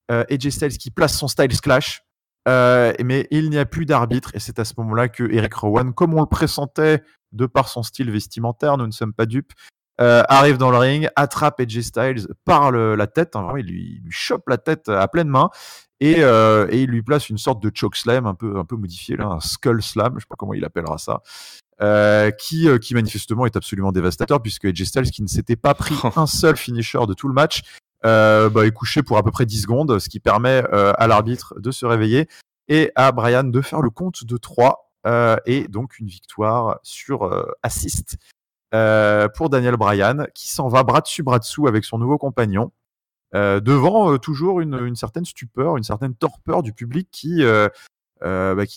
AJ Styles qui place son Styles Clash, mais il n'y a plus d'arbitre et c'est à ce moment-là que Eric Rowan, comme on le pressentait de par son style vestimentaire, nous ne sommes pas dupes, arrive dans le ring, attrape AJ Styles par la tête, hein, vraiment, il lui chope la tête à pleine main et il lui place une sorte de choke slam un peu modifié là, un skull slam, je sais pas comment il appellera ça, qui manifestement est absolument dévastateur puisque AJ Styles, qui ne s'était pas pris un seul finisher de tout le match, est couché pour à peu près 10 secondes, ce qui permet à l'arbitre de se réveiller et à Bryan de faire le compte de 3, et donc une victoire sur assist pour Daniel Bryan, qui s'en va bras dessus bras dessous avec son nouveau compagnon, devant toujours une certaine stupeur, une certaine torpeur du public qui ne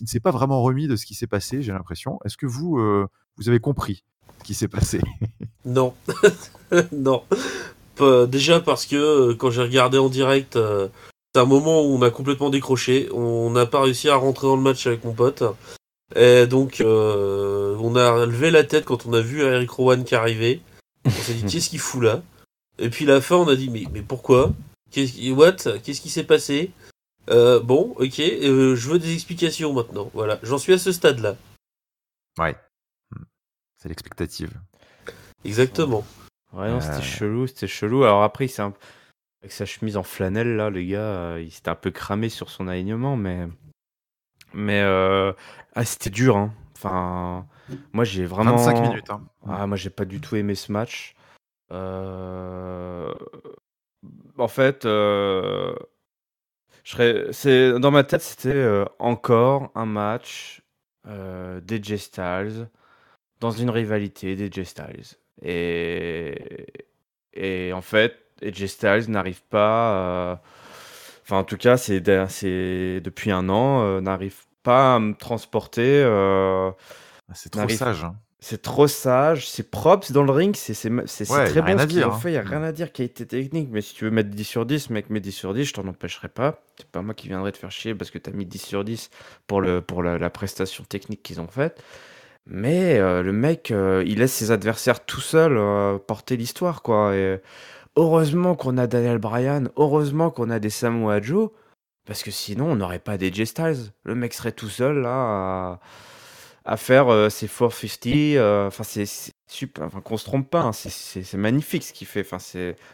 s'est pas vraiment remis de ce qui s'est passé, j'ai l'impression. Est-ce que vous avez compris ce qui s'est passé?
Non. Non. Déjà parce que quand j'ai regardé en direct, c'est un moment où on a complètement décroché. On n'a pas réussi à rentrer dans le match avec mon pote. Et donc, on a levé la tête quand on a vu Eric Rowan qui arrivait. On s'est dit, qu'est-ce qu'il fout là? Et puis, à la fin, on a dit, mais pourquoi? Qu'est-ce qui s'est passé? Bon, ok, je veux des explications maintenant. Voilà, j'en suis à ce stade-là.
Ouais. C'est l'expectative.
Exactement.
Ouais, non, c'était chelou. Alors après, avec sa chemise en flanelle, là, le gars, il s'était un peu cramé sur son alignement, mais c'était dur, hein. Enfin, moi, j'ai vraiment...
25 minutes, hein.
Moi, j'ai pas du tout aimé ce match. En fait, dans ma tête, c'était encore un match d'AJ Styles dans une rivalité d'AJ Styles. Et en fait, AJ Styles n'arrive pas, enfin en tout cas c'est depuis un an, n'arrive pas à me transporter.
C'est trop sage, hein.
C'est trop sage, c'est propre dans le ring, c'est très bon ce qu'ils ont fait, il n'y a rien à dire, qualité technique, mais si tu veux mettre 10 sur 10, mec, mets 10 sur 10, je t'en empêcherai pas. C'est pas moi qui viendrai te faire chier parce que t'as mis 10 sur 10 pour la prestation technique qu'ils ont faite. Mais le mec, il laisse ses adversaires tout seul porter l'histoire, quoi. Et heureusement qu'on a Daniel Bryan, heureusement qu'on a des Samoa Joe, parce que sinon on n'aurait pas des AJ Styles. Le mec serait tout seul là à faire ses 450. Enfin, c'est super. Enfin, qu'on se trompe pas, hein, c'est magnifique ce qu'il fait. Enfin,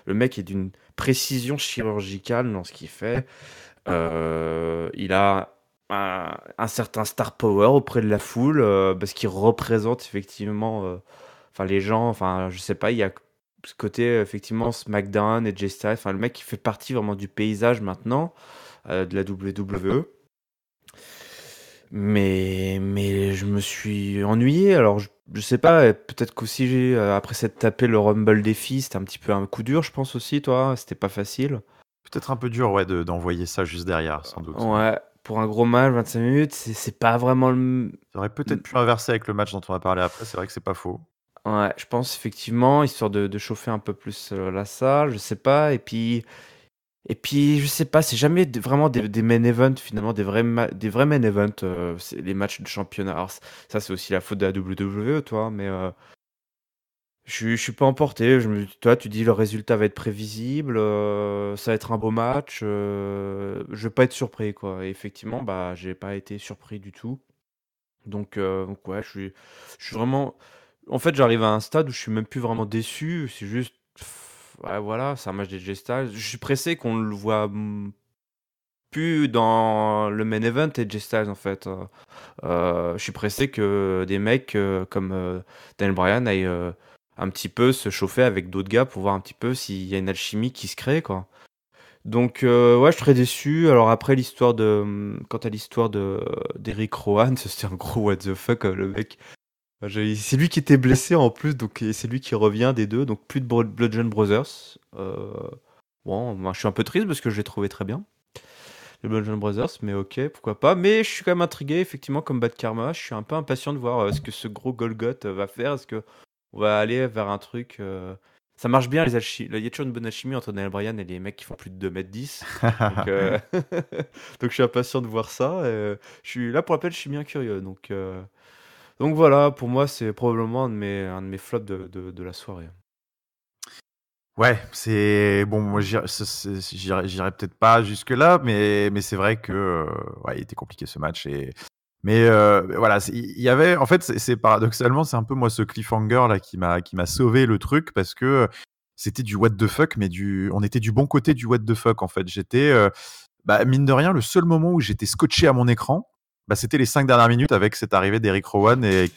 le mec est d'une précision chirurgicale dans ce qu'il fait. Il a un certain star power auprès de la foule parce qu'il représente effectivement enfin les gens, enfin je sais pas, il y a ce côté effectivement SmackDown et AJ Styles, enfin le mec qui fait partie vraiment du paysage maintenant de la WWE. Mais je me suis ennuyé, alors je sais pas, peut-être qu'aussi après s'être tapé le Rumble défi, c'était un petit peu un coup dur, je pense aussi, toi, c'était pas facile.
Peut-être un peu dur, ouais, d'envoyer ça juste derrière, sans doute.
Ouais, pour un gros match, 25 minutes, c'est pas vraiment le...
Ça aurait peut-être pu inverser avec le match dont on va parler après, c'est vrai que c'est pas faux.
Ouais, je pense effectivement, histoire de chauffer un peu plus la salle, je sais pas, et puis je sais pas, c'est jamais vraiment des main events, finalement, des vrais main events, c'est les matchs de championnat. Alors, ça, c'est aussi la faute de la WWE, toi, mais je suis pas emporté. Toi, tu dis le résultat va être prévisible, ça va être un beau match, je vais pas être surpris, quoi. Et effectivement, bah, j'ai pas été surpris du tout. Donc ouais, je suis vraiment... En fait, j'arrive à un stade où je suis même plus vraiment déçu, c'est juste... Ouais, voilà, c'est un match des Styles. Je suis pressé qu'on le voit plus dans le main event et Styles en fait. Je suis pressé que des mecs comme Daniel Bryan aillent un petit peu se chauffer avec d'autres gars pour voir un petit peu s'il y a une alchimie qui se crée, quoi. Donc, ouais, je suis très déçu. Alors après, quant à l'histoire d'Eric Rowan, c'était un gros what the fuck, le mec. C'est lui qui était blessé en plus, donc c'est lui qui revient des deux, donc plus de Bludgeon Brothers. Bon, moi, je suis un peu triste parce que je l'ai trouvé très bien, les Bludgeon Brothers, mais ok, pourquoi pas. Mais je suis quand même intrigué, effectivement, comme Bad Karma. Je suis un peu impatient de voir ce que ce gros Golgoth va faire. Est-ce que on va aller vers un truc. Ça marche bien, les alchimies. Il y a toujours une bonne alchimie entre Daniel Bryan et les mecs qui font plus de 2m10. Donc, donc je suis impatient de voir ça. Je suis là pour rappel, je suis bien curieux. Donc voilà, pour moi, c'est probablement un de mes flops de la soirée.
Ouais, c'est bon. Moi, j'irai peut-être pas jusque là, mais c'est vrai que ouais, il était compliqué ce match. Mais voilà, il y avait en fait, c'est paradoxalement, c'est un peu moi ce cliffhanger là qui m'a sauvé le truc parce que c'était du what the fuck, mais on était du bon côté du what the fuck en fait. J'étais mine de rien, le seul moment où j'étais scotché à mon écran, c'était les 5 dernières minutes avec cette arrivée d'Eric Rowan et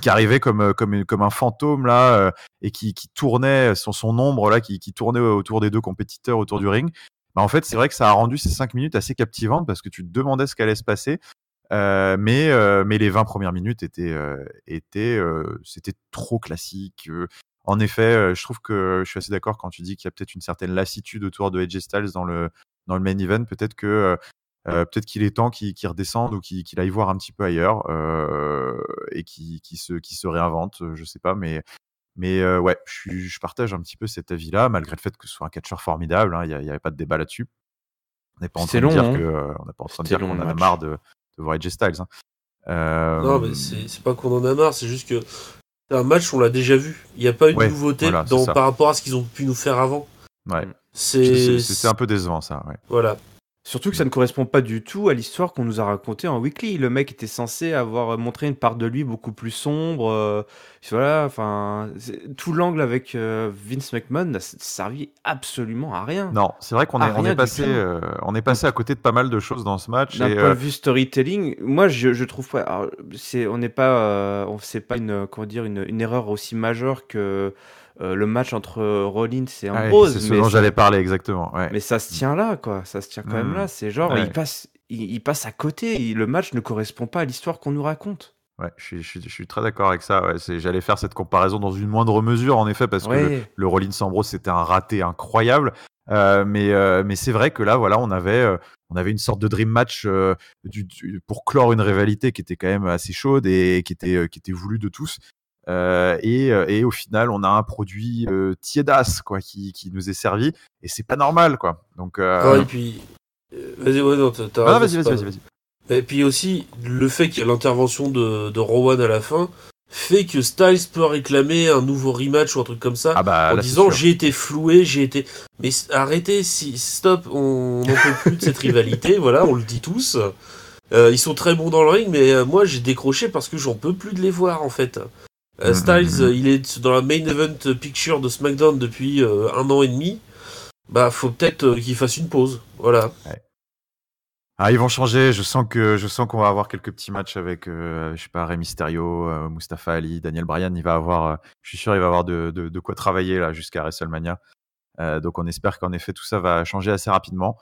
qui arrivait comme un fantôme là et qui tournait son ombre là qui tournait autour des deux compétiteurs autour du ring. En fait, c'est vrai que ça a rendu ces 5 minutes assez captivantes parce que tu te demandais ce qu'allait se passer. Mais les 20 premières minutes c'était trop classique. En effet, je trouve que je suis assez d'accord quand tu dis qu'il y a peut-être une certaine lassitude autour de AJ Styles dans le main event. Peut-être qu'il est temps qu'il redescende ou qu'il aille voir un petit peu ailleurs et qu'il se réinvente. Je sais pas, mais ouais, je partage un petit peu cet avis-là, malgré le fait que ce soit un catcheur formidable. Hein, il y avait pas de débat là-dessus. On n'est pas en train de dire on n'est pas en train de dire qu'on en a marre de voir AJ Styles. Hein.
Non, mais c'est pas qu'on en a marre, c'est juste que c'est un match, on l'a déjà vu. Il n'y a pas une nouveauté par rapport à ce qu'ils ont pu nous faire avant.
Ouais. C'était un peu décevant, ça. Ouais.
Voilà.
Surtout que ça ne correspond pas du tout à l'histoire qu'on nous a racontée en weekly. Le mec était censé avoir montré une part de lui beaucoup plus sombre. Voilà, enfin, tout l'angle avec Vince McMahon n'a servi absolument à rien.
Non, c'est vrai qu'on est passé à côté de pas mal de choses dans ce match.
D'un point de vue storytelling, moi je trouve pas. Alors, c'est pas une erreur aussi majeure que le match entre Rollins et Ambrose.
C'est ce dont j'allais parler exactement. Ouais.
Mais ça se tient là, quoi. Ça se tient quand même là. C'est genre, il passe à côté. Le match ne correspond pas à l'histoire qu'on nous raconte.
Ouais, je suis très d'accord avec ça. Ouais. J'allais faire cette comparaison dans une moindre mesure, en effet, parce que le Rollins Ambrose, c'était un raté incroyable. Mais c'est vrai que là, voilà, on avait une sorte de dream match pour clore une rivalité qui était quand même assez chaude et qui était voulue de tous. Et au final, on a un produit tiédasse quoi, qui nous est servi et c'est pas normal quoi. Donc.
Et puis, vas-y, t'as
raison. Vas-y.
Et puis aussi, le fait qu'il y ait l'intervention de Rowan à la fin fait que Styles peut réclamer un nouveau rematch ou un truc comme ça en disant j'ai été floué, Mais arrêtez, stop, on n'en peut plus de cette rivalité, voilà, on le dit tous. Ils sont très bons dans le ring, mais moi j'ai décroché parce que j'en peux plus de les voir en fait. Styles, il est dans la main event picture de SmackDown depuis 1 an et demi. Faut peut-être qu'il fasse une pause, voilà.
Ouais. Ah, ils vont changer. Je sens qu'on va avoir quelques petits matchs avec, je sais pas, Rey Mysterio, Mustafa Ali, Daniel Bryan. Je suis sûr, il va avoir de quoi travailler là jusqu'à WrestleMania. Donc on espère qu'en effet tout ça va changer assez rapidement.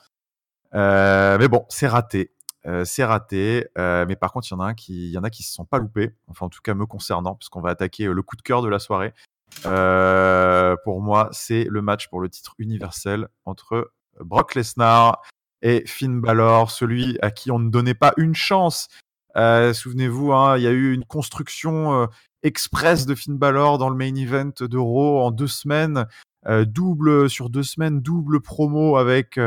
Mais bon, c'est raté. Mais par contre, il y en a qui se sont pas loupés. Enfin, en tout cas, me concernant, parce qu'on va attaquer le coup de cœur de la soirée. Pour moi, c'est le match pour le titre universel entre Brock Lesnar et Finn Balor, celui à qui on ne donnait pas une chance. Souvenez-vous, hein, il y a eu une construction express de Finn Balor dans le main event de Raw en 2 semaines, double promo avec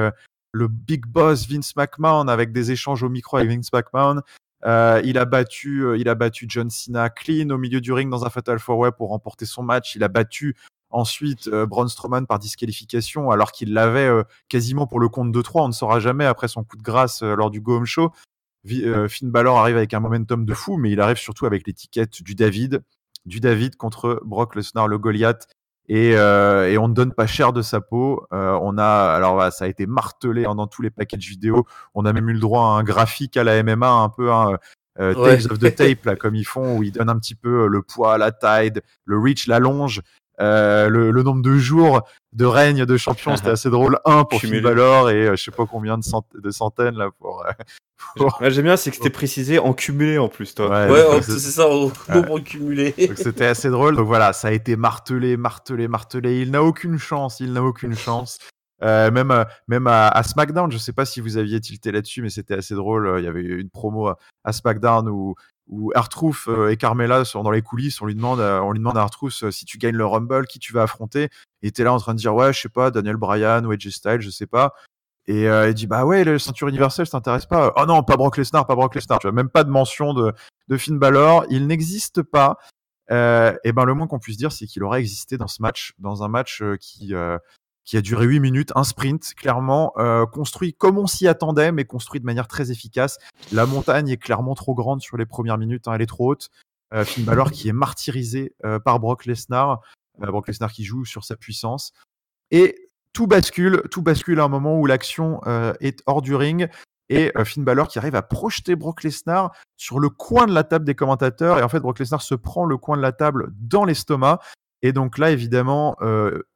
le Big Boss Vince McMahon, avec des échanges au micro avec Vince McMahon. Il a battu John Cena clean au milieu du ring dans un Fatal 4-Way pour remporter son match. Il a battu ensuite Braun Strowman par disqualification alors qu'il l'avait quasiment pour le compte de 3. On ne saura jamais après son coup de grâce lors du Go Home Show. Finn Balor arrive avec un momentum de fou, mais il arrive surtout avec l'étiquette du David contre Brock Lesnar, le Goliath. Et on ne donne pas cher de sa peau. Ça a été martelé dans tous les packages vidéo. On a même eu le droit à un graphique à la MMA un peu
Ouais.
Tales of the Tape, là, comme ils font, où ils donnent un petit peu le poids, la taille, le reach, la longe, le nombre de jours de règne de champion. C'était assez drôle. 1 pour Finn
Cumulé.
Balor et je sais pas combien de centaines là pour.
Ouais, j'aime bien, c'est que c'était précisé en cumulé en plus, toi.
Ouais,
Ouais,
donc
c'est ça, au nombre cumulé.
donc c'était assez drôle. Donc voilà, ça a été martelé. Il n'a aucune chance. Même à SmackDown, je sais pas si vous aviez tilté là-dessus, mais c'était assez drôle. Il y avait une promo à SmackDown où R-Truth et Carmella sont dans les coulisses. On lui demande à R-Truth si tu gagnes le Rumble, qui tu vas affronter. Et était là en train de dire ouais, je sais pas, Daniel Bryan ou AJ Styles, je sais pas. Et il dit bah ouais, le ceinture universelle, ça t'intéresse pas? Oh non, pas Brock Lesnar. Tu vois, même pas de mention de Finn Balor. Il n'existe pas. Et ben le moins qu'on puisse dire, c'est qu'il aurait existé dans un match qui a duré 8 minutes, un sprint, clairement construit comme on s'y attendait, mais construit de manière très efficace. La montagne est clairement trop grande sur les premières minutes, elle est trop haute. Finn Balor qui est martyrisé par Brock Lesnar qui joue sur sa puissance. Et tout bascule à un moment où l'action est hors du ring et Finn Balor qui arrive à projeter Brock Lesnar sur le coin de la table des commentateurs. Et en fait, Brock Lesnar se prend le coin de la table dans l'estomac. Et donc là, évidemment,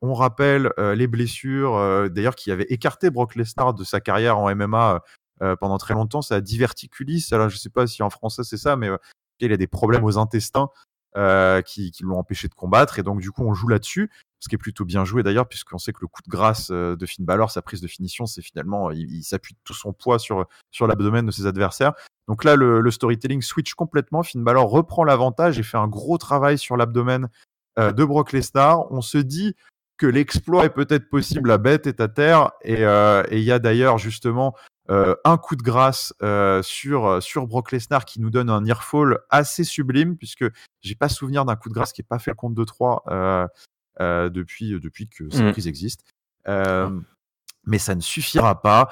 on rappelle les blessures, d'ailleurs, qui avaient écarté Brock Lesnar de sa carrière en MMA pendant très longtemps. C'est la diverticulis. Alors, je ne sais pas si en français c'est ça, mais il a des problèmes aux intestins qui l'ont empêché de combattre. Et donc, du coup, on joue là-dessus. Ce qui est plutôt bien joué d'ailleurs, puisqu'on sait que le coup de grâce de Finn Balor, sa prise de finition, c'est finalement, il s'appuie de tout son poids sur l'abdomen de ses adversaires. Donc là, le storytelling switch complètement. Finn Balor reprend l'avantage et fait un gros travail sur l'abdomen de Brock Lesnar. On se dit que l'exploit est peut-être possible, la bête est à terre. Et il y a d'ailleurs justement un coup de grâce sur Brock Lesnar qui nous donne un nearfall assez sublime, puisque j'ai pas souvenir d'un coup de grâce qui n'ait pas fait le compte de 3 depuis que cette prise existe. Mais ça ne suffira pas.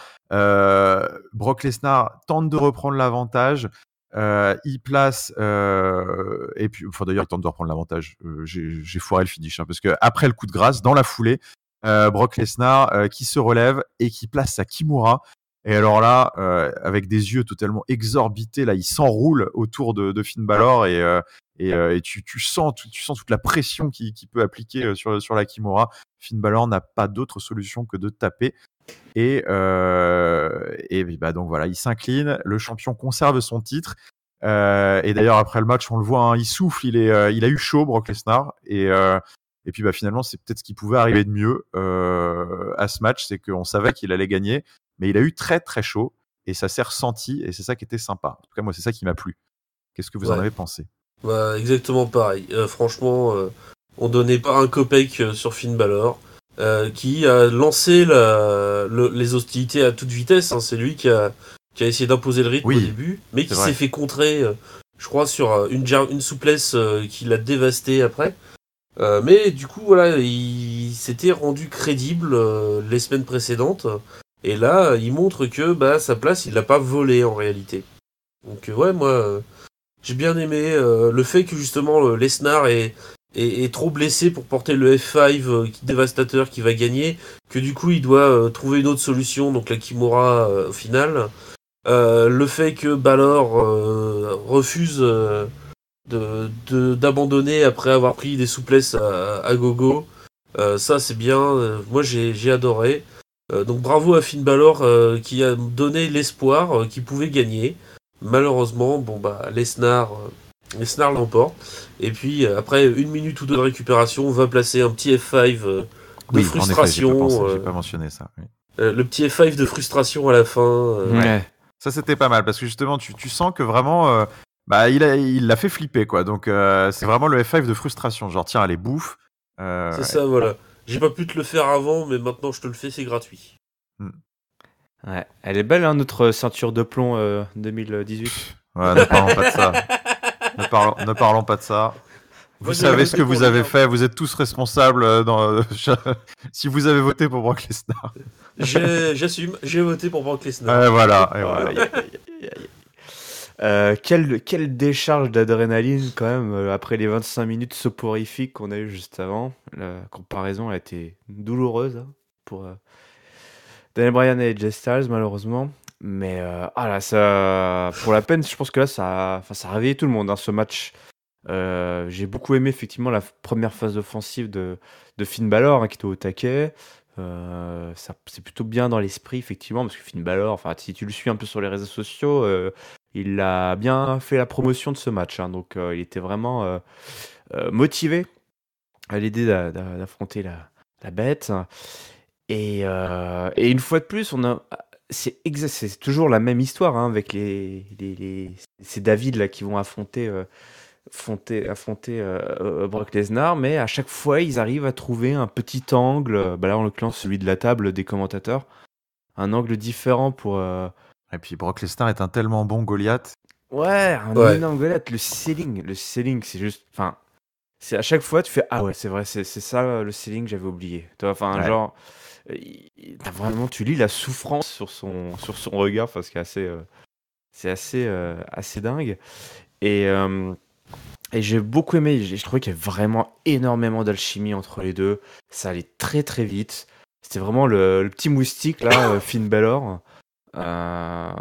Brock Lesnar tente de reprendre l'avantage. Il place et puis d'ailleurs il tente de reprendre l'avantage. J'ai foiré le finish parce que après le coup de grâce, dans la foulée, Brock Lesnar qui se relève et qui place sa Kimura. Et alors là, avec des yeux totalement exorbités, là, il s'enroule autour de Finn Balor et tu sens toute la pression qu'il peut appliquer sur la Kimura. Finn Balor n'a pas d'autre solution que de taper. Et bah donc voilà, il s'incline. Le champion conserve son titre. Et d'ailleurs après le match, on le voit, il souffle, il a eu chaud, Brock Lesnar. Et puis bah finalement, c'est peut-être ce qui pouvait arriver de mieux à ce match, c'est qu'on savait qu'il allait gagner, mais il a eu très très chaud et ça s'est ressenti et c'est ça qui était sympa. En tout cas, moi, c'est ça qui m'a plu. Qu'est-ce que vous en avez pensé?
Bah, exactement pareil. Franchement, on donnait pas un copec sur Finn Balor, qui a lancé les hostilités à toute vitesse. C'est lui qui a essayé d'imposer le rythme au début, mais qui s'est fait contrer, je crois, sur une souplesse qui l'a dévasté après. Mais du coup, voilà, il s'était rendu crédible les semaines précédentes. Et là, il montre que sa place, il l'a pas volée en réalité. Donc ouais, moi, j'ai bien aimé le fait que justement Lesnar est trop blessé pour porter le F5 dévastateur qui va gagner, que du coup il doit trouver une autre solution, donc la Kimura au final. Le fait que Balor refuse d'abandonner après avoir pris des souplesses à gogo, ça c'est bien. Moi j'ai adoré. Donc bravo à Finn Balor qui a donné l'espoir qu'il pouvait gagner. Malheureusement, Lesnar l'emporte. Et puis après 1 minute ou 2 de récupération, on va placer un petit F5 de frustration.
En effet, j'ai pas mentionné ça. Oui.
Le petit F5 de frustration à la fin.
Ouais.
Ça c'était pas mal parce que justement tu sens que vraiment il l'a fait flipper quoi. Donc c'est vraiment le F5 de frustration. Genre tiens, allez bouffe.
C'est ça, voilà. J'ai pas pu te le faire avant, mais maintenant je te le fais, c'est gratuit.
Ouais, elle est belle, notre ceinture de plomb 2018.
Ouais, ne parlons pas de ça. Ne parlons pas de ça. Vous savez ce que vous avez fait, vous êtes tous responsables si vous avez voté pour Brock Lesnar.
J'assume, j'ai voté pour Brock Lesnar.
Voilà.
Quelle décharge d'adrénaline quand même après les 25 minutes soporifiques qu'on a eu juste avant. La comparaison a été douloureuse pour Daniel Bryan et AJ Styles malheureusement. Mais ah là, ça, pour la peine, je pense que là, ça a réveillé tout le monde, hein, ce match. J'ai beaucoup aimé effectivement la première phase offensive de Finn Balor, hein, qui était au taquet. C'est plutôt bien dans l'esprit, effectivement, parce que Finn Balor, enfin, si tu le suis un peu sur les réseaux sociaux, il a bien fait la promotion de ce match, hein, donc il était vraiment motivé à l'idée d'affronter la bête. Et une fois de plus, c'est toujours la même histoire, hein, avec ces David là qui vont affronter Brock Lesnar, mais à chaque fois ils arrivent à trouver un petit angle, bah là en l'occurrence celui de la table des commentateurs, un angle différent pour
Et puis Brock Lesnar est un tellement bon Goliath.
ouais, un
Ouais.
énorme Goliath. Le selling, c'est juste, enfin, c'est à chaque fois tu fais ah ouais, c'est vrai, c'est ça le selling, j'avais oublié. Tu vois, enfin
Ouais.
genre t'as vraiment, tu lis la souffrance sur son regard, parce que c'est assez dingue. Et j'ai beaucoup aimé, je trouvais qu'il y avait vraiment énormément d'alchimie entre les deux. Ça allait très très vite. C'était vraiment le petit moustique là, Finn Balor. Euh,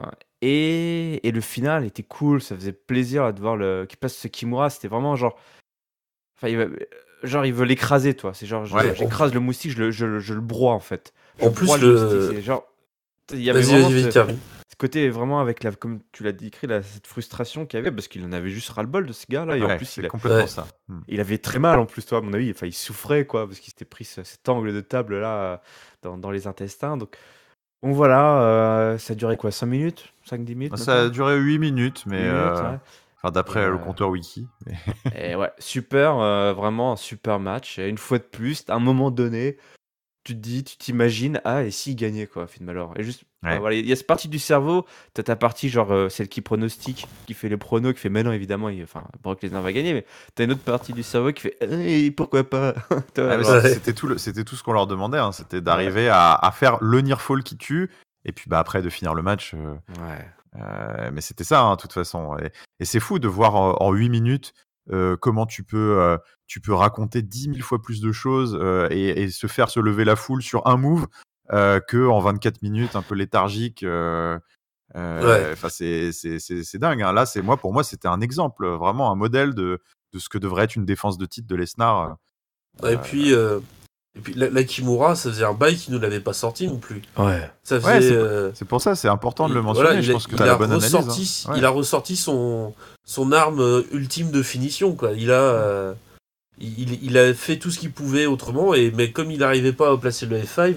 et le final était cool, ça faisait plaisir là, de voir qu'il passe ce Kimura. C'était vraiment genre, enfin, il veut l'écraser, toi. C'est genre,
Ouais.
j'écrase le moustique, je le broie en fait. Je
En plus,
broie le moustique. C'est genre, il y avait
Vas-y,
vraiment
vas-y, termine.
ce côté vraiment avec comme tu l'as décrit, cette frustration qu'il y avait, parce qu'il en avait juste ras-le-bol de ce gars-là. Et en
Ouais,
plus,
c'est complètement
Ouais.
ça.
il avait très mal en plus, toi, à mon avis. Enfin, il souffrait, quoi, parce qu'il s'était pris cet angle de table là, dans les intestins. Donc voilà, ça a duré quoi, 5 minutes 5-10 minutes
Ça a
maintenant
duré 8 minutes, mais
8 minutes, ouais.
enfin, d'après
Et,
le compteur wiki.
Et ouais, super, vraiment un super match. Et une fois de plus, à un moment donné, tu t'imagines, ah, et s'il gagnait, quoi, Finn Balor. Et juste,
Ouais.
voilà, il y a cette partie du cerveau, t'as ta partie, genre, celle qui pronostique, qui fait les pronos, qui fait, mais non, évidemment, enfin, Brock Lesnar va gagner, mais t'as une autre partie du cerveau qui fait, pourquoi pas. Tu vois,
Ah, mais
genre,
Ouais.
c'était tout ce qu'on leur demandait, hein. C'était d'arriver à faire le near fall qui tue, et puis bah, après de finir le match.
ouais.
Mais c'était ça, hein, de toute façon. Et c'est fou de voir en 8 minutes comment tu peux raconter 10 000 fois plus de choses et se lever la foule sur un move que en 24 minutes un peu léthargique.
Ouais.
Enfin, c'est dingue, hein. Là, pour moi, c'était un exemple, vraiment un modèle de ce que devrait être une défense de titre de Lesnar.
Et puis, la Kimura, ça faisait un bail qui ne l'avait pas sorti non plus.
Ouais.
Ça
Ouais,
faisait.
c'est pour ça, c'est important de le
Voilà,
mentionner. Je pense que tu as la bonne analyse. Hein. Ouais.
Il a ressorti son arme ultime de finition, quoi. Il a fait tout ce qu'il pouvait autrement, mais comme il n'arrivait pas à placer le F5,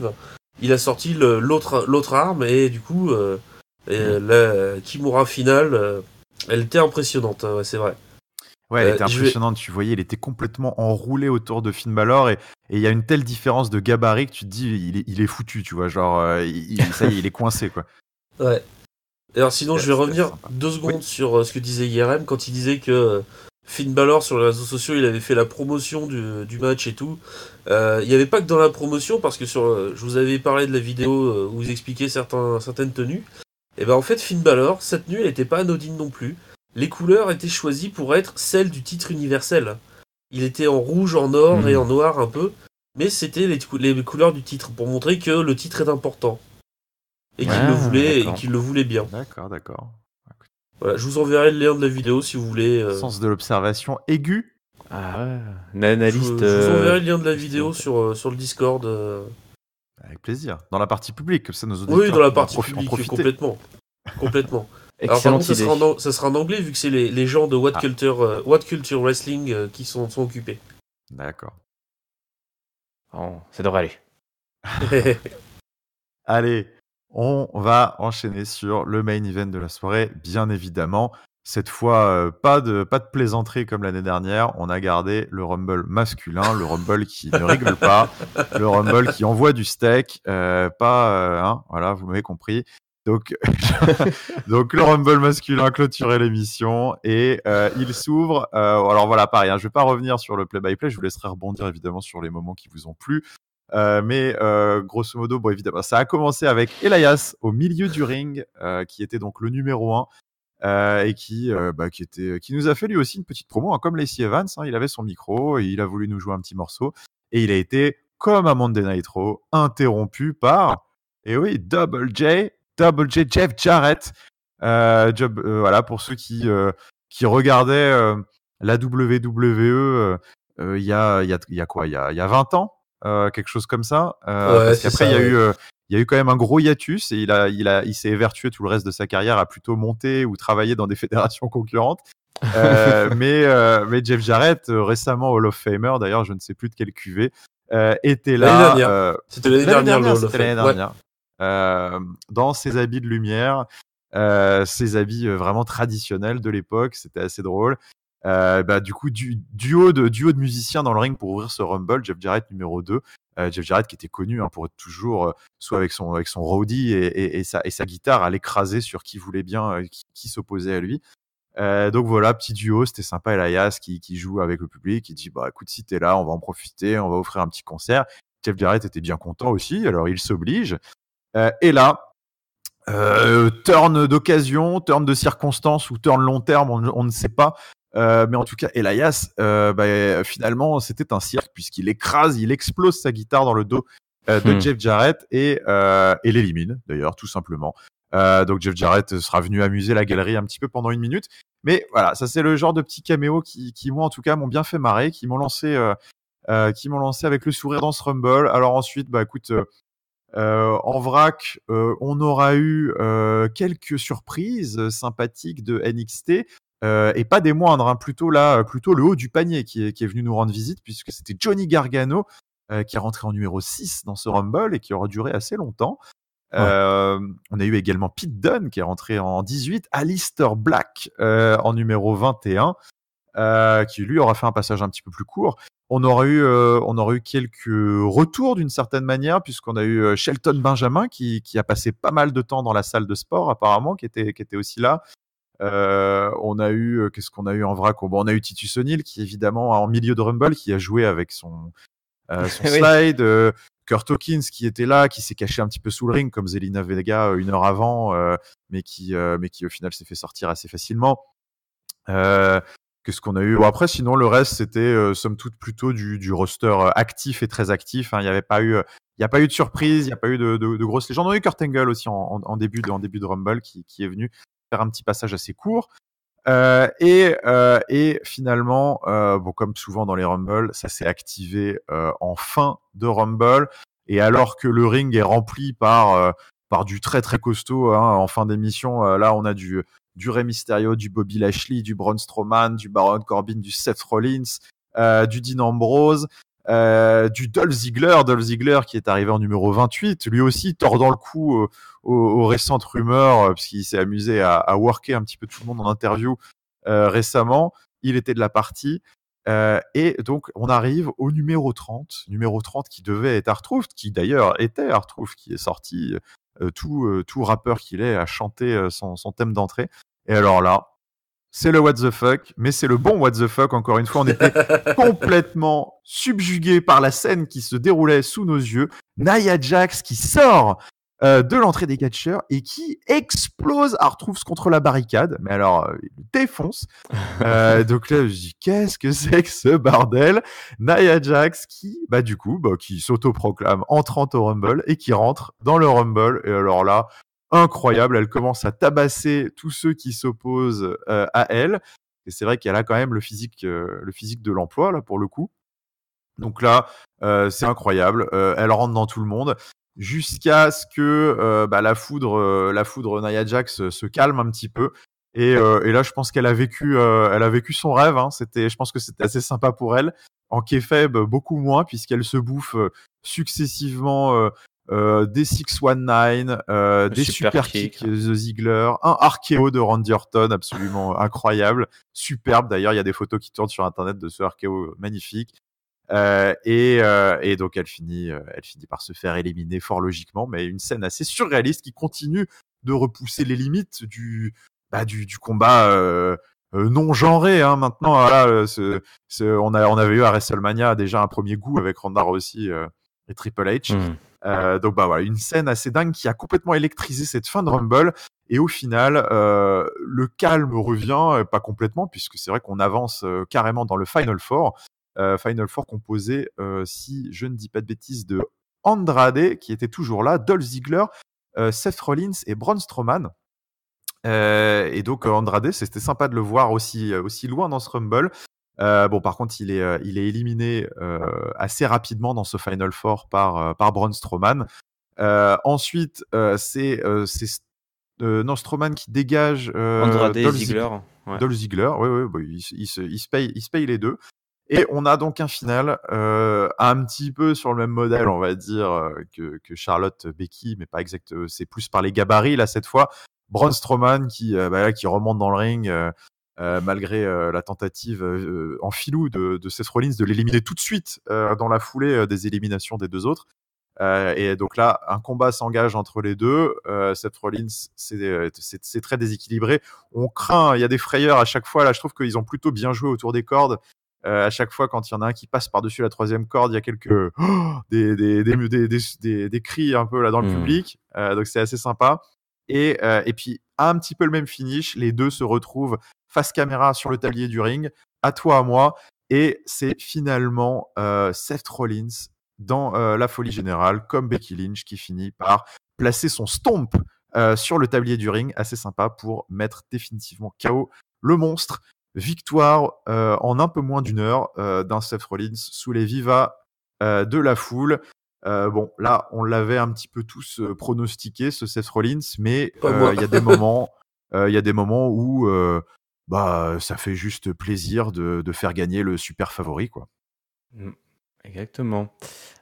il a sorti l'autre arme, et du coup, la Kimura finale, elle était impressionnante, ouais, c'est vrai.
Ouais, elle était impressionnante. Tu voyais, il était complètement enroulé autour de Finn Balor et il y a une telle différence de gabarit que tu te dis, il est foutu, tu vois. Genre, ça y est, il est coincé, quoi.
Ouais. Alors sinon, je vais revenir
sympa.
2 secondes sur ce que disait IRM quand il disait que Finn Balor sur les réseaux sociaux, il avait fait la promotion du match et tout. Il n'y avait pas que dans la promotion, parce que je vous avais parlé de la vidéo où vous expliquez certaines tenues. Et ben en fait, Finn Balor, cette tenue, elle n'était pas anodine non plus. Les couleurs étaient choisies pour être celles du titre universel. Il était en rouge, en or et en noir un peu, mais c'était les couleurs du titre pour montrer que le titre est important. Et qu'il le voulait bien.
D'accord.
Voilà, je vous enverrai le lien de la vidéo si vous voulez.
Sens de l'observation aigu.
Ah ouais, l'analyste.
Je vous enverrai le lien de la vidéo sur le Discord.
Avec plaisir. Dans la partie publique, comme ça nos auditeurs.
Oui, dans la partie
en
publique,
profiter.
complètement. Alors par
Excellente
contre,
idée.
ça sera en anglais vu que c'est les gens de What Culture Wrestling qui sont occupés.
D'accord.
Oh, ça devrait aller.
Allez, on va enchaîner sur le main event de la soirée, bien évidemment. Cette fois, pas de plaisanterie comme l'année dernière. On a gardé le Rumble masculin, le Rumble qui ne rigole pas, le Rumble qui envoie du steak. Voilà, vous m'avez compris. Donc, donc le Rumble masculin a clôturé l'émission et il s'ouvre. Alors voilà, pareil, hein, je vais pas revenir sur le play-by-play. Je vous laisserai rebondir évidemment sur les moments qui vous ont plu. Mais grosso modo, bon, évidemment, ça a commencé avec Elias au milieu du ring, qui était donc le numéro 1 et qui nous a fait lui aussi une petite promo, hein, comme Lacey Evans. Hein, il avait son micro et il a voulu nous jouer un petit morceau et il a été, comme à Monday Night Raw, interrompu par, et oui, Double J, Double J, Jeff Jarrett. Voilà, pour ceux qui regardaient la WWE il y a quoi, il y a 20 ans, quelque chose comme ça. Parce qu'après, il y a eu quand même un gros hiatus et il s'est évertué tout le reste de sa carrière à plutôt monter ou travailler dans des fédérations concurrentes. Mais Jeff Jarrett, récemment Hall of Famer, d'ailleurs, je ne sais plus de quelle cuvée, était là.
C'était l'année dernière.
C'était l'année dernière. Dans ses habits de lumière, ses habits vraiment traditionnels de l'époque, c'était assez drôle. Du coup, duo de musiciens dans le ring pour ouvrir ce Rumble, Jeff Jarrett numéro 2. Jeff Jarrett qui était connu pour être toujours soit avec son roadie et sa guitare à l'écraser sur qui voulait bien, qui s'opposait à lui. Donc voilà, petit duo, c'était sympa. Elias qui joue avec le public, qui dit bah écoute, si t'es là, on va en profiter, on va offrir un petit concert. Jeff Jarrett était bien content aussi, alors il s'oblige. Et là, turn d'occasion, turn de circonstance ou turn long terme, on ne sait pas. Mais en tout cas, Elias, finalement, c'était un cirque puisqu'il il explose sa guitare dans le dos de Jeff Jarrett et l'élimine d'ailleurs, tout simplement. Donc Jeff Jarrett sera venu amuser la galerie un petit peu pendant 1 minute. Mais voilà, ça c'est le genre de petits caméos qui moi en tout cas m'ont bien fait marrer, qui m'ont lancé avec le sourire dans ce Rumble. Alors ensuite, écoute, en vrac, on aura eu quelques surprises sympathiques de NXT. Et pas des moindres, hein, plutôt le haut du panier qui est venu nous rendre visite, puisque c'était Johnny Gargano qui est rentré en numéro 6 dans ce Rumble et qui aura duré assez longtemps. On a eu également Pete Dunne qui est rentré en 18, Aleister Black en numéro 21, qui lui aura fait un passage un petit peu plus court. On aura eu quelques retours d'une certaine manière, puisqu'on a eu Shelton Benjamin qui a passé pas mal de temps dans la salle de sport apparemment, qui était aussi là. On a eu qu'est-ce qu'on a eu en vrac? On a eu Titus O'Neil qui évidemment en milieu de Rumble qui a joué avec son slide. Kurt Hawkins qui était là, qui s'est caché un petit peu sous le ring comme Zelina Vega 1 heure avant, mais qui au final s'est fait sortir assez facilement. Qu'est-ce qu'on a eu? Bon, après sinon le reste c'était somme toute plutôt du roster actif et très actif, hein. Il y a pas eu de surprise, il y a pas eu de grosses légendes. On a eu Kurt Angle aussi en début de Rumble qui est venu faire un petit passage assez court. Et finalement, comme souvent dans les Rumble, ça s'est activé en fin de Rumble. Et alors que le ring est rempli par du très très costaud, hein, en fin d'émission, là on a du Rey Mysterio, du Bobby Lashley, du Braun Strowman, du Baron Corbin, du Seth Rollins, du Dean Ambrose, du Dolph Ziggler qui est arrivé en numéro 28, lui aussi tordant le cou aux récentes rumeurs, puisqu'il s'est amusé à worker un petit peu tout le monde en interview récemment. Il était de la partie. Et donc on arrive au numéro 30 qui devait être R-Truth, qui d'ailleurs était R-Truth, qui est sorti tout rappeur qu'il est à chanter son thème d'entrée. Et alors là, c'est le what the fuck, mais c'est le bon what the fuck. Encore une fois, on était complètement subjugués par la scène qui se déroulait sous nos yeux. Nia Jax qui sort de l'entrée des catcheurs et qui explose R-Truth contre la barricade. Mais alors, il défonce. Donc là, je dis, qu'est-ce que c'est que ce bordel? Nia Jax qui s'autoproclame entrante au Rumble et qui rentre dans le Rumble. Et alors là, incroyable, elle commence à tabasser tous ceux qui s'opposent à elle. Et c'est vrai qu'elle a quand même le physique de l'emploi là pour le coup. Donc là, c'est incroyable. Elle rentre dans tout le monde jusqu'à ce que la foudre Nia Jax se calme un petit peu. Et là, je pense qu'elle a vécu son rêve. Hein. Je pense que c'était assez sympa pour elle. En kayfabe, beaucoup moins puisqu'elle se bouffe successivement. Des 619, des super kicks de Ziggler, un RKO de Randy Orton absolument incroyable, superbe d'ailleurs, il y a des photos qui tournent sur internet de ce RKO magnifique. Et donc elle finit par se faire éliminer fort logiquement, mais une scène assez surréaliste qui continue de repousser les limites du combat non genré, hein. Maintenant voilà, on avait eu à WrestleMania déjà un premier goût avec Ronda Rousey et Triple H. Donc voilà, une scène assez dingue qui a complètement électrisé cette fin de Rumble. Et au final, le calme revient, pas complètement, puisque c'est vrai qu'on avance carrément dans le Final Four. Final Four composé, si je ne dis pas de bêtises, de Andrade, qui était toujours là, Dolph Ziggler, Seth Rollins et Braun Strowman. Et donc Andrade, c'était sympa de le voir aussi loin dans ce Rumble. Bon, par contre, il est éliminé assez rapidement dans ce Final Four par Braun Strowman. Ensuite, c'est Strowman qui dégage
Andrade et Ziggler. Ouais.
Dolph Ziggler. Ouais, bah, il se paye les deux. Et on a donc un final un petit peu sur le même modèle, on va dire, que Charlotte Becky, mais pas exact. C'est plus par les gabarits là cette fois. Braun Strowman qui remonte dans le ring malgré la tentative en filou de Seth Rollins de l'éliminer tout de suite dans la foulée des éliminations des deux autres. Et donc là, un combat s'engage entre les deux. Seth Rollins, c'est très déséquilibré. On craint, il y a des frayeurs à chaque fois. Là, je trouve qu'ils ont plutôt bien joué autour des cordes. À chaque fois, quand il y en a un qui passe par-dessus la troisième corde, il y a quelques des cris un peu là dans le public. Donc c'est assez sympa. Et puis un petit peu le même finish. Les deux se retrouvent face caméra sur le tablier du ring, à toi, à moi. Et c'est finalement Seth Rollins dans la folie générale, comme Becky Lynch, qui finit par placer son stomp sur le tablier du ring, assez sympa, pour mettre définitivement KO le monstre. Victoire en un peu moins d'une heure d'un Seth Rollins sous les vivas de la foule. Bon, là, on l'avait un petit peu tous pronostiqué, ce Seth Rollins, mais il y a des moments où ça fait juste plaisir de faire gagner le super favori, quoi.
Exactement.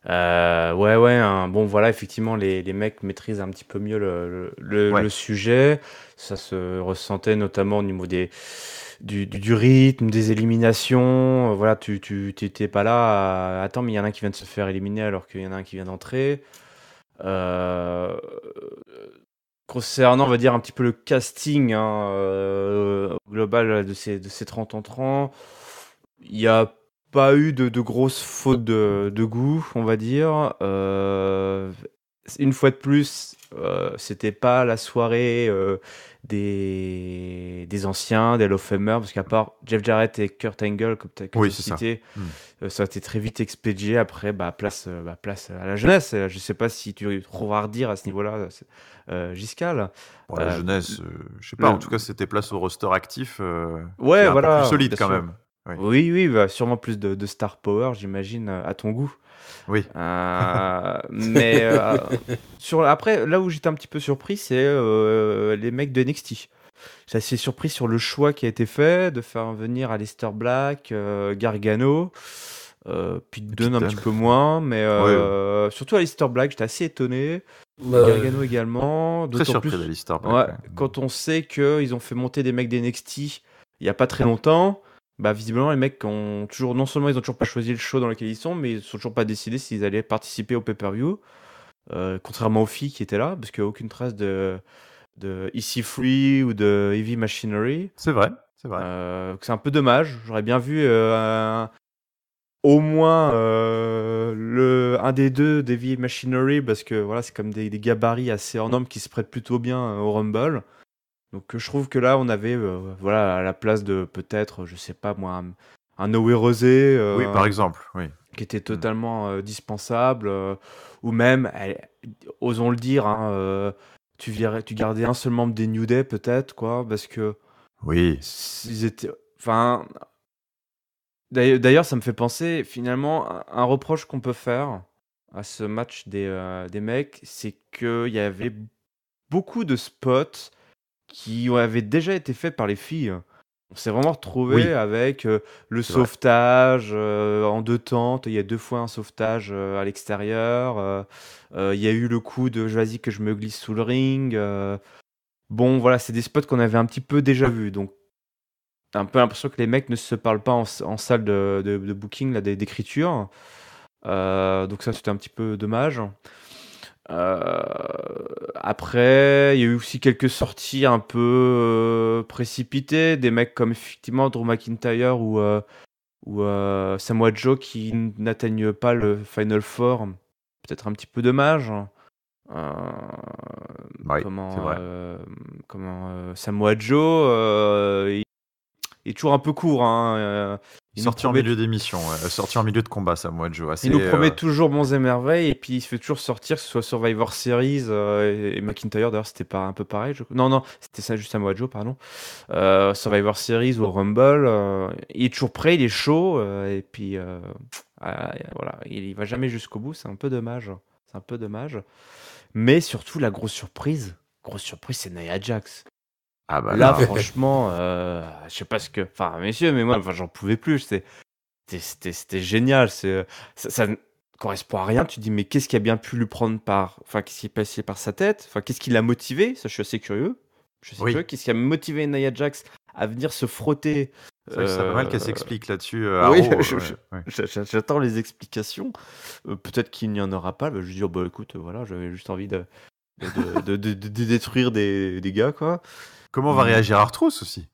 Ouais. Bon, voilà, effectivement, les mecs maîtrisent un petit peu mieux le sujet. Ça se ressentait notamment au niveau du rythme, des éliminations. Voilà, tu t'étais pas là. Attends, mais il y en a un qui vient de se faire éliminer alors qu'il y en a un qui vient d'entrer. Concernant, on va dire, un petit peu le casting global de ces 30 entrants, il y a pas eu de grosses fautes de goût, on va dire. Une fois de plus, c'était pas la soirée des anciens, des Hall of Famers, parce qu'à part Jeff Jarrett et Kurt Angle, comme tu as cité, ça a été très vite expédié. Après, place à la jeunesse. Je sais pas si tu trouveras à redire à ce niveau-là, Giscal.
Pour la jeunesse, je sais pas, en tout cas, c'était place au roster actif.
Ouais,
un
voilà.
peu plus solide quand même.
Oui, sûrement plus de star power, j'imagine, à ton goût.
Oui.
Mais après, là où j'étais un petit peu surpris, c'est les mecs de NXT. J'ai assez surpris sur le choix qui a été fait de faire venir Aleister Black, Gargano, Pete Dunne un petit peu moins, mais surtout Aleister Black, j'étais assez étonné. Gargano également.
Très surpris d'Aleister Black.
Ouais, quand on sait qu'ils ont fait monter des mecs d'NXT il n'y a pas très longtemps. Visiblement, les mecs ont toujours, non seulement ils ont toujours pas choisi le show dans lequel ils sont, mais ils sont toujours pas décidés s'ils allaient participer au pay-per-view. Contrairement aux filles qui étaient là, parce qu'il n'y a aucune trace de EC3 ou de Heavy Machinery.
C'est vrai.
C'est un peu dommage. J'aurais bien vu au moins un des deux d'Heavy Machinery, parce que voilà, c'est comme des gabarits assez hors normes qui se prêtent plutôt bien au Rumble. Donc je trouve que là, on avait à la place de peut-être, je sais pas moi, un Noé Rosé.
Oui, par exemple, oui.
Qui était totalement dispensable. Ou même, osons le dire, tu gardais un seul membre des New Day peut-être, quoi, parce que...
Oui.
Ils étaient... Enfin... D'ailleurs, ça me fait penser, finalement, un reproche qu'on peut faire à ce match des mecs, c'est qu'il y avait beaucoup de spots qui avaient déjà été faits par les filles. On s'est vraiment retrouvé avec le sauvetage en deux tentes. Il y a 2 fois un sauvetage à l'extérieur. Il y a eu le coup de vas-y que je me glisse sous le ring. Bon, voilà, c'est des spots qu'on avait un petit peu déjà vus. Donc, t'as un peu l'impression que les mecs ne se parlent pas en salle de booking, là, d'écriture. Donc ça, c'était un petit peu dommage. Après, il y a eu aussi quelques sorties un peu précipitées, des mecs comme effectivement Drew McIntyre ou Samoa Joe qui n'atteignent pas le Final Four. Peut-être un petit peu dommage.
C'est vrai.
Samoa Joe, est toujours un peu court. Hein. Il
Sorti en milieu d'émission, sorti en milieu de combat, Samoa Joe.
Il nous promet toujours bons et merveilles, et puis il se fait toujours sortir, que ce soit Survivor Series et McIntyre, d'ailleurs, c'était pas un peu pareil. Non, c'était ça, juste Samoa Joe, pardon. Survivor Series ou Rumble, il est toujours prêt, il est chaud, et puis voilà, il va jamais jusqu'au bout, c'est un peu dommage. C'est un peu dommage. Mais surtout, la grosse surprise, c'est Nia Jax.
Ah bah
là, franchement, je sais pas ce que. Enfin, messieurs, mais moi, j'en pouvais plus. C'était génial. Ça ne correspond à rien. Tu te dis, mais qu'est-ce qui a bien pu lui prendre par. Enfin, qu'est-ce qui est passé par sa tête? Enfin, qu'est-ce qui l'a motivé? Ça, je suis assez curieux. Qu'est-ce qui a motivé Nia Jax à venir se frotter?
C'est vrai que c'est pas mal qu'elle s'explique là-dessus.
Oui, j'attends les explications. Peut-être qu'il n'y en aura pas. Je vais dire, bah écoute, voilà, j'avais juste envie de détruire des gars, quoi.
Comment va réagir R-Truth aussi?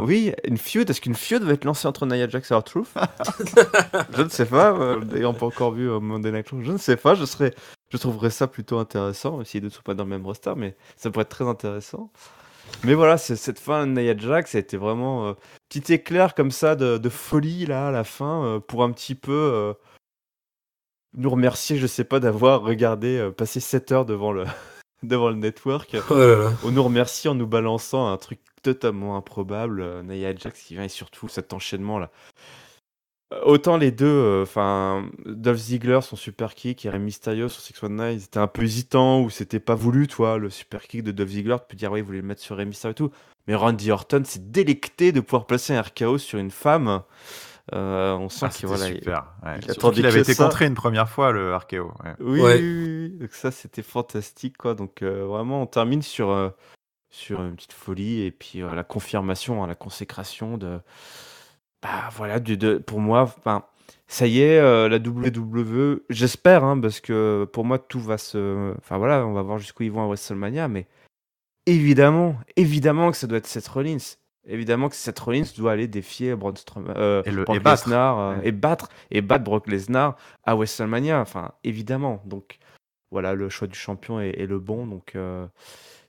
Oui, une feud. Est-ce qu'une feud va être lancée entre Nia Jax et R-Truth? Je ne sais pas. N'ayant pas encore vu Monday Night Raw, je ne sais pas. Je trouverais ça plutôt intéressant, même si les deux ne sont pas dans le même roster, mais ça pourrait être très intéressant. Mais voilà, cette fin de Nia Jax, ça a été vraiment petit éclair comme ça de folie là à la fin pour un petit peu nous remercier, je sais pas, d'avoir regardé passer 7 heures devant le network.
Oh là là.
On nous remercie en nous balançant un truc totalement improbable, Nia Jax qui vient, et surtout cet enchaînement là. Autant les deux, Dolph Ziggler, son super kick, et Rey Mysterio sur 619, ils étaient un peu hésitants, ou c'était pas voulu, toi, le super kick de Dolph Ziggler, tu peux dire, oui, vous voulez le mettre sur Rey Mysterio et tout. Mais Randy Orton s'est délecté de pouvoir placer un RKO sur une femme. On sent que voilà.
Super. Il avait été contré une première fois, le RKO. Ouais.
Oui. Donc ça, c'était fantastique, quoi. Donc vraiment, on termine sur une petite folie, et puis la confirmation, la consécration de. Bah voilà, pour moi, ça y est, la WWE, j'espère, hein, parce que pour moi, tout va se. Enfin voilà, on va voir jusqu'où ils vont à WrestleMania, mais évidemment que ça doit être Seth Rollins. Évidemment que Seth Rollins doit aller défier Brock Lesnar et battre Brock Lesnar à WrestleMania. Enfin, évidemment. Donc voilà, le choix du champion est le bon. Donc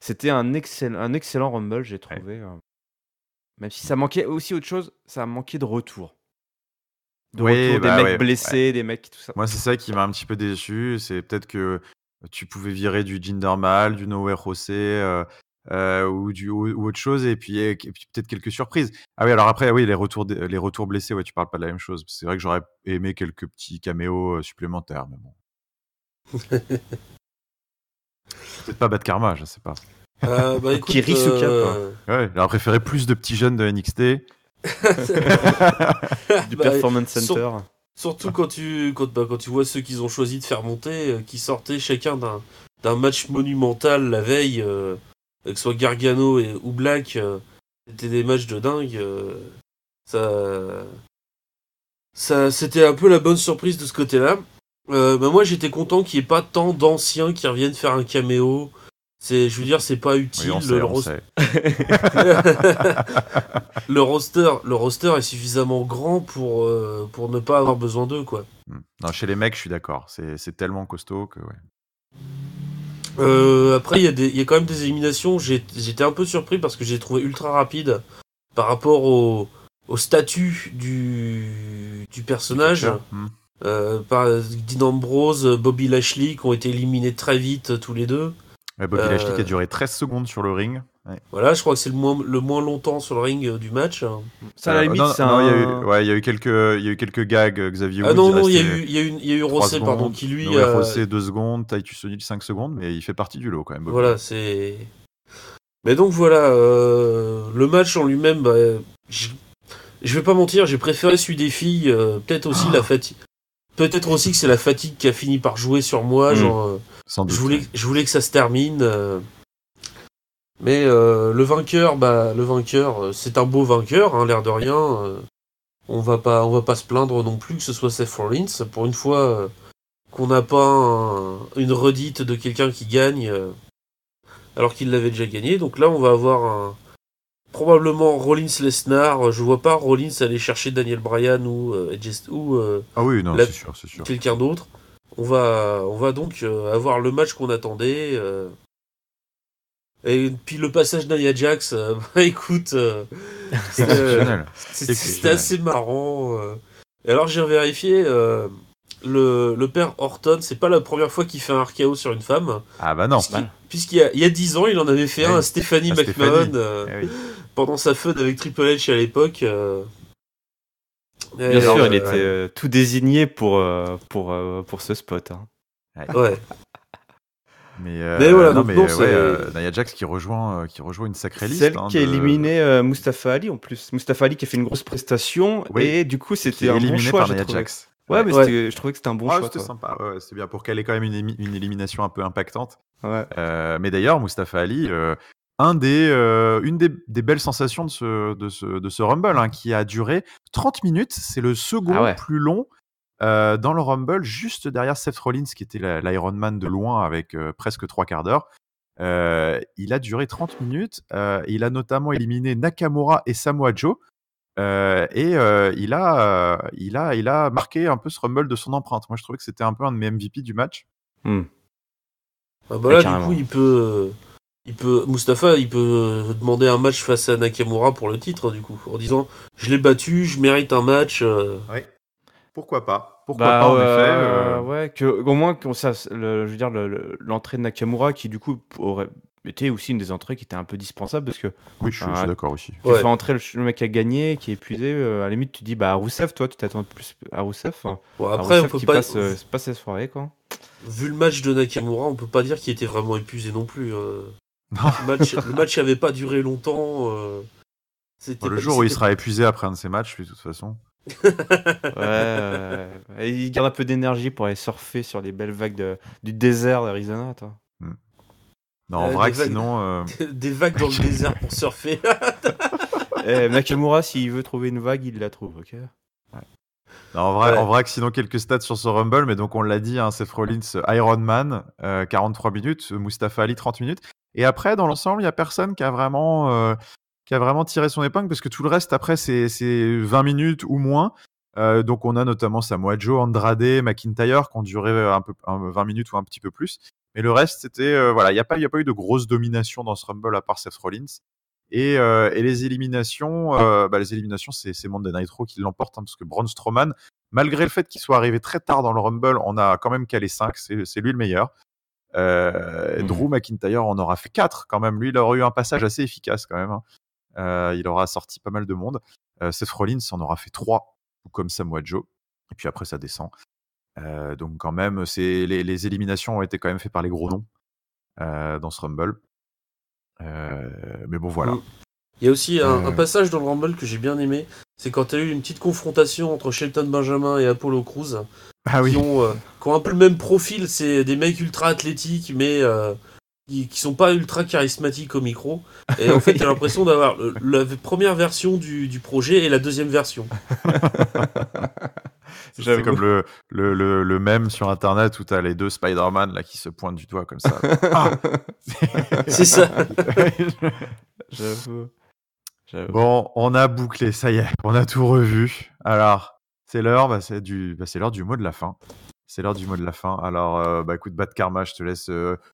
c'était un excellent Rumble, j'ai trouvé. Même si ça manquait aussi autre chose, ça a manqué de retour. Des mecs blessés, des mecs tout ça.
Moi, c'est ça qui m'a un petit peu déçu. C'est peut-être que tu pouvais virer du Jinder Mahal, du Nowhere José, ou autre chose, et puis peut-être quelques surprises. Ah oui, alors après, oui, les retours blessés, ouais, tu parles pas de la même chose. C'est vrai que j'aurais aimé quelques petits caméos supplémentaires, mais bon. Peut-être pas Bad Karma, je sais pas.
Bah écoute,
Kirisuka,
ouais, j'aurais préféré plus de petits jeunes de NXT.
Du Performance Center.
Surtout quand tu vois ceux qu'ils ont choisi de faire monter, qui sortaient chacun d'un match monumental la veille, que ce soit Gargano ou Black, c'était des matchs de dingue. Ça, c'était un peu la bonne surprise de ce côté-là. Moi, j'étais content qu'il n'y ait pas tant d'anciens qui reviennent faire un caméo. Je veux dire, c'est pas utile.
Oui,
le roster est suffisamment grand pour ne pas avoir besoin d'eux, quoi.
Non, chez les mecs, je suis d'accord. C'est tellement costaud que ouais.
Après, il y a quand même des éliminations. J'étais un peu surpris parce que j'ai trouvé ultra rapide par rapport au statut du personnage. Par Dean Ambrose, Bobby Lashley qui ont été éliminés très vite tous les deux.
Bobby Lashley qui a duré 13 secondes sur le ring. Ouais.
Voilà, je crois que c'est le moins longtemps sur le ring du match.
Ça, à la limite,
il y a eu quelques gags, Xavier Woods.
Non, il y a eu Rossé, pardon, qui lui...
Rossé 2 secondes, Titus O'Neil 5 secondes, mais il fait partie du lot quand même. Bobby.
Voilà, c'est... Mais donc voilà, le match en lui-même, je vais pas mentir, j'ai préféré celui des filles, peut-être aussi la fatigue. Peut-être aussi que c'est la fatigue qui a fini par jouer sur moi,
Sans doute,
je voulais que ça se termine. Mais le vainqueur, c'est un beau vainqueur, hein, l'air de rien. On va pas se plaindre non plus que ce soit Seth Rollins. Pour une fois qu'on n'a pas une redite de quelqu'un qui gagne alors qu'il l'avait déjà gagné. Donc là, on va avoir probablement Rollins-Lesnar. Je vois pas Rollins aller chercher Daniel Bryan ou
ah oui, non, c'est sûr.
Quelqu'un d'autre. On va donc avoir le match qu'on attendait. Et puis le passage d'Nia Jax, écoute, c'était assez marrant. Et alors j'ai vérifié, le père Orton, c'est pas la première fois qu'il fait un RKO sur une femme.
Ah bah non.
Puisqu'il y a 10 ans, il en avait fait un à Stephanie McMahon pendant sa feud avec Triple H à l'époque.
Bien sûr, il était tout désigné pour ce spot. Hein.
Ouais.
Mais voilà, Nia Jax qui rejoint une sacrée liste.
Celle qui a éliminé Mustafa Ali en plus. Mustafa Ali qui a fait une grosse prestation et du coup c'était un bon choix.
Par Nia Jax.
Ouais, mais je trouvais que c'était un bon choix.
C'était sympa, c'est bien pour qu'elle ait quand même une élimination un peu impactante.
Ouais.
Mais d'ailleurs, Mustafa Ali, une des belles sensations de ce Rumble, hein, qui a duré 30 minutes, c'est le second plus long dans le Rumble, juste derrière Seth Rollins, qui était l'Iron Man de loin avec presque 3 quarts d'heure. Il a duré 30 minutes, il a notamment éliminé Nakamura et Samoa Joe. Il a marqué un peu ce Rumble de son empreinte. Moi, je trouvais que c'était un peu un de mes MVP du match.
Ah bah là, du coup, Mustafa, il peut demander un match face à Nakamura pour le titre, du coup, en disant je l'ai battu, je mérite un match.
Oui. Pourquoi pas en effet.
Ouais, au moins je veux dire l'entrée de Nakamura qui du coup aurait été aussi une des entrées qui était un peu dispensable parce que
oui, je suis d'accord aussi.
Tu fais entrer le mec qui a gagné, qui est épuisé, à la limite tu dis Rousseff, toi tu t'attends plus à Rousseff.
Bon, après
Rousseff on peut pas passe cette soirée quoi.
Vu le match de Nakamura, on peut pas dire qu'il était vraiment épuisé non plus. Le match n'avait pas duré longtemps.
Le jour où il sera épuisé après un de ses matchs, de toute façon.
Il garde un peu d'énergie pour aller surfer sur les belles vagues du désert d'Arizona, toi.
Non, en vrai, sinon.
Des vagues dans le désert pour surfer.
Nakamura, s'il veut trouver une vague, il la trouve, ok.
Non, en vrai, que sinon, quelques stats sur ce Rumble, mais donc on l'a dit, hein, Seth Rollins, Iron Man, 43 minutes, Mustafa Ali, 30 minutes. Et après, dans l'ensemble, il n'y a personne qui a vraiment tiré son épingle, parce que tout le reste, après, c'est 20 minutes ou moins. Donc on a notamment Samoa Joe, Andrade, McIntyre, qui ont duré 20 minutes ou un petit peu plus. Mais le reste, c'était... il n'y a pas eu de grosse domination dans ce Rumble, à part Seth Rollins. Et les éliminations, c'est Monday Night Raw qui l'emporte, hein, parce que Braun Strowman, malgré le fait qu'il soit arrivé très tard dans le Rumble, on a quand même calé 5, c'est lui le meilleur. Drew McIntyre en aura fait 4 quand même. Lui, il aura eu un passage assez efficace quand même. Hein. Il aura sorti pas mal de monde. Seth Rollins en aura fait 3, tout comme Samoa Joe. Et puis après, ça descend. Donc quand même, les éliminations ont été quand même faites par les gros noms dans ce Rumble. Mais bon, voilà.
Il y a aussi un passage dans le Rumble que j'ai bien aimé. C'est quand tu as eu une petite confrontation entre Shelton Benjamin et Apollo Crews. Qui ont un peu le même profil. C'est des mecs ultra athlétiques, mais qui sont pas ultra charismatiques au micro. Et en fait, tu as l'impression d'avoir la première version du projet et la deuxième version.
C'est comme le mème sur internet où t'as les deux Spider-Man là qui se pointent du doigt comme ça.
C'est ça.
J'avoue.
Bon, on a bouclé, ça y est, on a tout revu. Alors, c'est l'heure, c'est l'heure du mot de la fin. C'est l'heure du mot de la fin. Alors, écoute, Bad Karma, je te laisse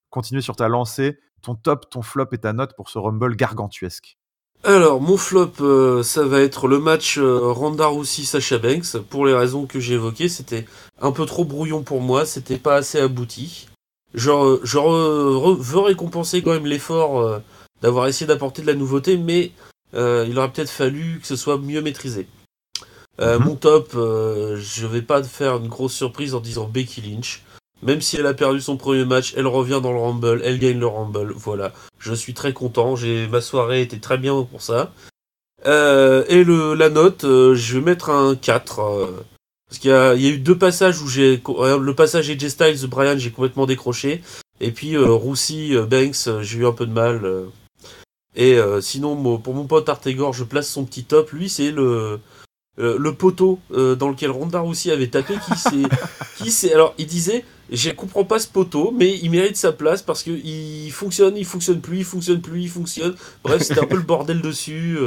continuer sur ta lancée. Ton top, ton flop et ta note pour ce Rumble gargantuesque.
Alors, mon flop, ça va être le match Ronda Rousey-Sasha Banks. Pour les raisons que j'ai évoquées, c'était un peu trop brouillon pour moi, c'était pas assez abouti. Je veux récompenser quand même l'effort d'avoir essayé d'apporter de la nouveauté, mais il aurait peut-être fallu que ce soit mieux maîtrisé. Mon top, je vais pas faire une grosse surprise en disant Becky Lynch. Même si elle a perdu son premier match, elle revient dans le Rumble, elle gagne le Rumble, voilà. Je suis très content, ma soirée était très bien pour ça. Et la note, je vais mettre un 4. Parce qu'il y a eu 2 passages où le passage AJ Styles, Bryan, j'ai complètement décroché. Et puis Rousey, Banks, j'ai eu un peu de mal. Et sinon, pour mon pote Artegor, je place son petit top. Lui, c'est le poteau dans lequel Ronda Rousey avait tapé. Alors, il disait... Je comprends pas ce poteau, mais il mérite sa place parce que il fonctionne plus. Bref, c'était un peu le bordel dessus.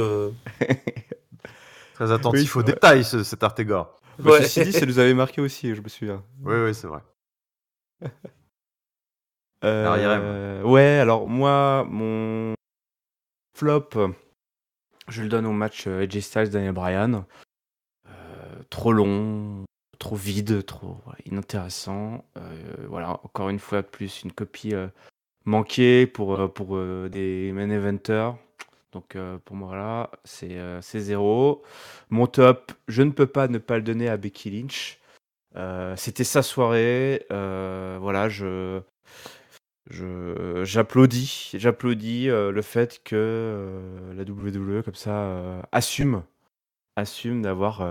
Très attentif aux détails, cet Artegor.
Ouais. Ceci dit, ça nous avait marqué aussi, je me souviens.
Oui, c'est vrai.
Ouais, alors moi, mon flop, je le donne au match AJ Styles Daniel Bryan. Trop long, trop vide, trop inintéressant. Voilà, encore une fois de plus, une copie manquée pour des main eventers. Donc pour moi, voilà, c'est 0. Mon top, je ne peux pas ne pas le donner à Becky Lynch. C'était sa soirée. Voilà, j'applaudis le fait que la WWE comme ça assume d'avoir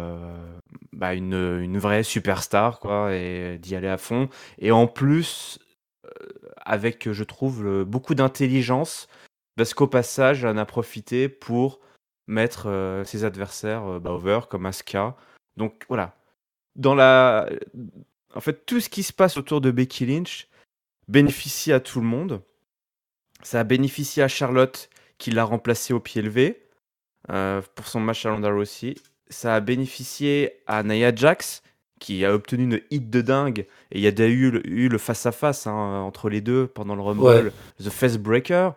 une vraie superstar quoi et d'y aller à fond et en plus avec je trouve beaucoup d'intelligence parce qu'au passage elle en a profité pour mettre ses adversaires over comme Asuka. Donc voilà, dans la en fait tout ce qui se passe autour de Becky Lynch bénéficie à tout le monde. Ça a bénéficié à Charlotte qui l'a remplacée au pied levé pour son match à Ronda Rousey. Ça a bénéficié à Nia Jax qui a obtenu une hit de dingue et il y a eu le face-à-face entre les deux pendant le Rumble, The Face Breaker.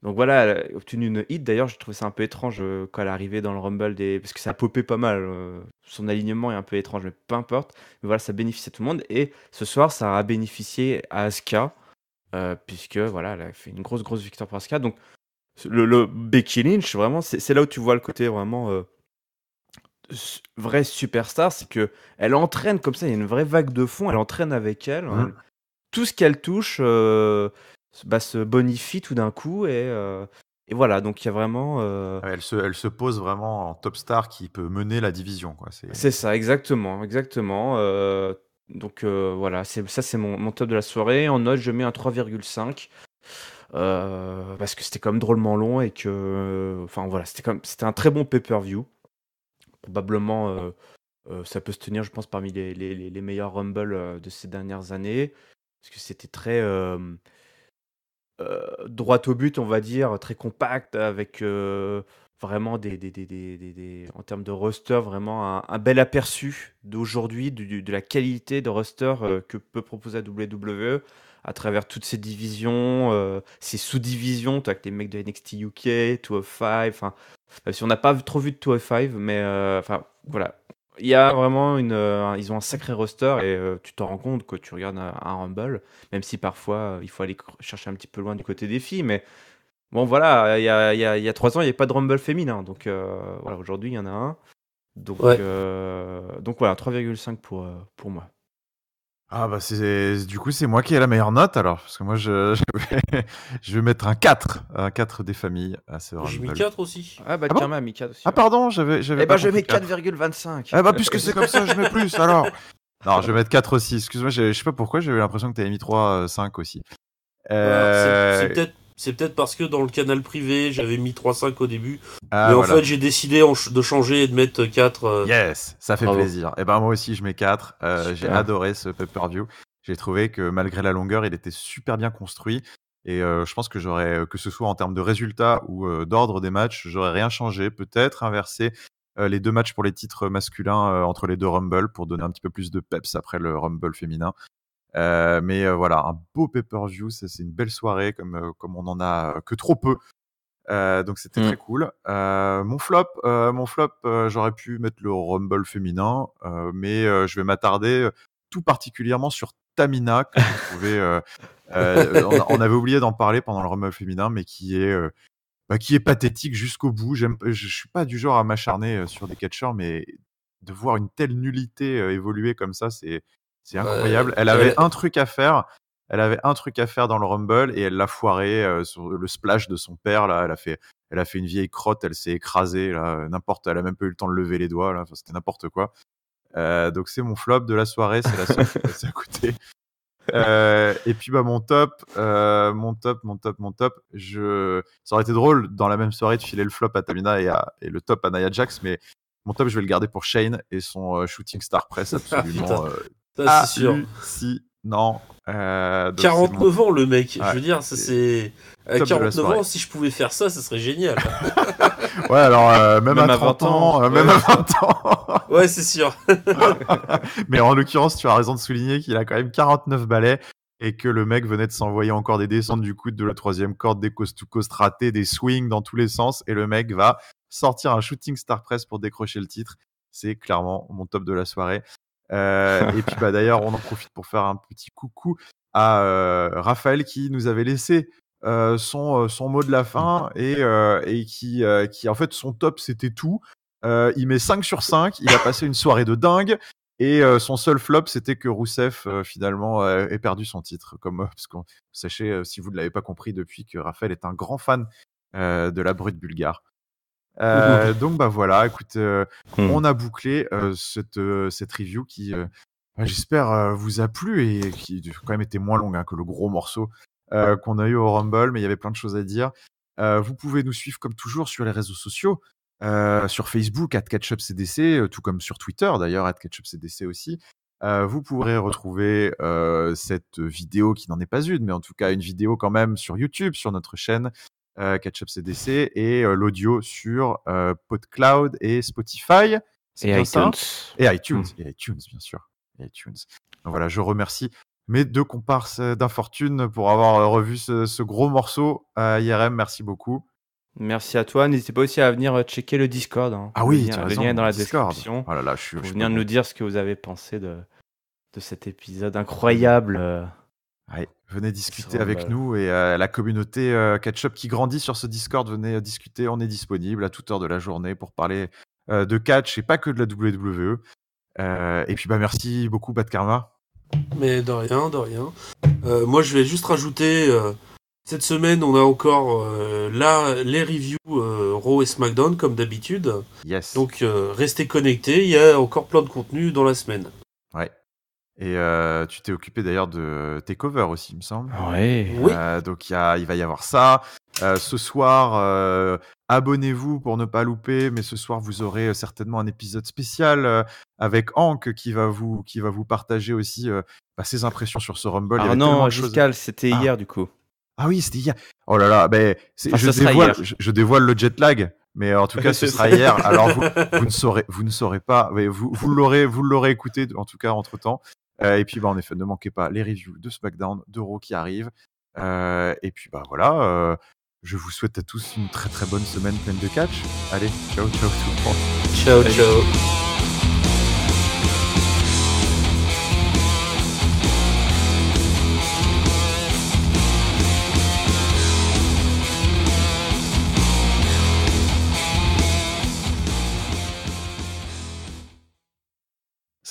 Donc voilà, elle a obtenu une hit. D'ailleurs, j'ai trouvé ça un peu étrange quand elle est arrivée dans le Rumble, parce que ça a popé pas mal. Son alignement est un peu étrange, mais peu importe. Mais voilà, ça bénéficie à tout le monde. Et ce soir, ça a bénéficié à Asuka, puisque voilà, elle a fait une grosse victoire pour Asuka. Donc le Becky Lynch, vraiment, c'est là où tu vois le côté vraiment vraie superstar, c'est que elle entraîne comme ça, il y a une vraie vague de fond, elle entraîne avec elle. Tout ce qu'elle touche se bonifie tout d'un coup et voilà, donc il y a vraiment
Elle se pose vraiment en top star qui peut mener la division quoi.
C'est ça, exactement. Donc voilà, ça c'est mon top de la soirée. En note, je mets un 3,5 parce que c'était quand même drôlement long et que enfin voilà, c'était un très bon pay-per-view. Probablement ça peut se tenir, je pense, parmi les meilleurs Rumble de ces dernières années parce que c'était très droit au but, on va dire, très compact avec vraiment en termes de roster, vraiment un bel aperçu d'aujourd'hui, de la qualité de roster que peut proposer la WWE à travers toutes ces divisions, ces sous-divisions, avec les mecs de NXT UK, 205, enfin, si on n'a pas trop vu de 205, mais enfin, voilà. Il y a vraiment ils ont un sacré roster et tu t'en rends compte quand tu regardes un Rumble, même si parfois il faut aller chercher un petit peu loin du côté des filles, mais bon voilà, il y a 3 ans il n'y avait pas de Rumble féminin, donc voilà, aujourd'hui il y en a un, donc voilà, 3,5 pour moi.
Ah bah du coup c'est moi qui ai la meilleure note alors parce que moi je vais mettre un 4 des familles à ce
J'ai mis
Rumble.
4 aussi.
Ah bah Karma a mis 4 aussi.
Ah pardon, j'avais
Eh
pas
bah je
compris
mets 4,25.
Ah bah puisque c'est comme ça, je mets plus alors. Non, je vais mettre 4 aussi. Excuse-moi, je sais pas pourquoi, j'avais l'impression que tu avais mis 3 5 aussi.
C'est peut-être parce que dans le canal privé, j'avais mis 3,5 au début.
Ah,
mais en
voilà.
fait, j'ai décidé de changer et de mettre 4.
Yes, ça fait plaisir. Et ben moi aussi, je mets 4. J'ai adoré ce pay-per-view. J'ai trouvé que malgré la longueur, il était super bien construit. Et je pense que que ce soit en termes de résultats ou d'ordre des matchs, j'aurais rien changé. Peut-être inverser les 2 matchs pour les titres masculins entre les 2 Rumble pour donner un petit peu plus de peps après le Rumble féminin. Mais voilà, un beau pay-per-view, c'est une belle soirée comme on en a que trop peu. Donc c'était très cool. Mon flop, j'aurais pu mettre le Rumble féminin, mais je vais m'attarder tout particulièrement sur Tamina que j'ai trouvé. On avait oublié d'en parler pendant le Rumble féminin, mais qui est pathétique jusqu'au bout. Je suis pas du genre à m'acharner sur des catcheurs, mais de voir une telle nullité évoluer comme ça, c'est incroyable. Elle avait un truc à faire. Elle avait un truc à faire dans le Rumble et elle l'a foiré sur le splash de son père. Là, elle a fait une vieille crotte. Elle s'est écrasée. Là, elle a même pas eu le temps de lever les doigts. Là, enfin, c'était n'importe quoi. Donc c'est mon flop de la soirée. C'est la seule qui est passée à côté. Et puis bah mon top. Ça aurait été drôle dans la même soirée de filer le flop à Tamina et le top à Nia Jax, mais mon top je vais le garder pour Shane et son shooting star press absolument.
Ça, c'est sûr.
Non.
49 ans le mec. Ouais, je veux dire, ça c'est. À 49 ans, si je pouvais faire ça, ça serait génial.
Ouais, alors même à 30 ans, même à 20 ans.
Ouais, c'est sûr.
Mais en l'occurrence, tu as raison de souligner qu'il a quand même 49 balais et que le mec venait de s'envoyer encore des descentes du coude de la 3e corde, des coast-to-coast ratés, des swings dans tous les sens, et le mec va sortir un shooting star press pour décrocher le titre. C'est clairement mon top de la soirée. Et puis d'ailleurs, on en profite pour faire un petit coucou à Raphaël qui nous avait laissé son mot de la fin et qui en fait son top c'était tout. Il met 5 sur 5, il a passé une soirée de dingue et son seul flop c'était que Rousseff finalement ait perdu son titre. Parce que sachez, si vous ne l'avez pas compris depuis, que Raphaël est un grand fan de la brute bulgare. Donc voilà, écoute, on a bouclé cette review qui j'espère vous a plu et qui quand même était moins longue que le gros morceau qu'on a eu au Rumble, mais il y avait plein de choses à dire. Vous pouvez nous suivre comme toujours sur les réseaux sociaux, sur Facebook @ketchupcdc, tout comme sur Twitter d'ailleurs @ketchupcdc aussi. Vous pourrez retrouver cette vidéo qui n'en est pas une, mais en tout cas une vidéo quand même sur YouTube, sur notre chaîne KetchupCDC, et l'audio sur PodCloud et Spotify.
Et iTunes.
Et iTunes, bien sûr. Et iTunes. Donc voilà, je remercie mes 2 comparses d'infortune pour avoir revu ce gros morceau. IRM, merci beaucoup.
Merci à toi. N'hésitez pas aussi à venir checker le Discord.
Ah oui,
le lien est dans la description.
Oh là là,
pour venir nous dire ce que vous avez pensé de cet épisode incroyable.
Ouais, venez discuter avec nous et la communauté Ketchup qui grandit sur ce Discord, venez discuter. On est disponible à toute heure de la journée pour parler de catch et pas que de la WWE. Et puis merci beaucoup Bad Karma.
Mais de rien. Moi je vais juste rajouter, cette semaine on a encore les reviews Raw et SmackDown comme d'habitude.
Yes.
Donc restez connectés, il y a encore plein de contenu dans la semaine.
Ouais. Et tu t'es occupé d'ailleurs de Takeover aussi, il me semble.
Ouais.
Oui.
Donc il va y avoir ça. Ce soir, abonnez-vous pour ne pas louper, mais ce soir vous aurez certainement un épisode spécial avec Hank qui va vous partager aussi ses impressions sur ce Rumble.
Ah non, Giscal, c'était hier du coup.
Ah oui, c'était hier. Oh là là, je dévoile le jet lag. Mais en tout cas, ce sera hier. Alors vous ne saurez pas. Mais vous l'aurez écouté en tout cas entre temps. Et puis en effet, ne manquez pas les reviews de SmackDown, de Raw qui arrivent. Et puis voilà. Je vous souhaite à tous une très très bonne semaine pleine de catch. Allez, ciao tout le monde.
Ciao.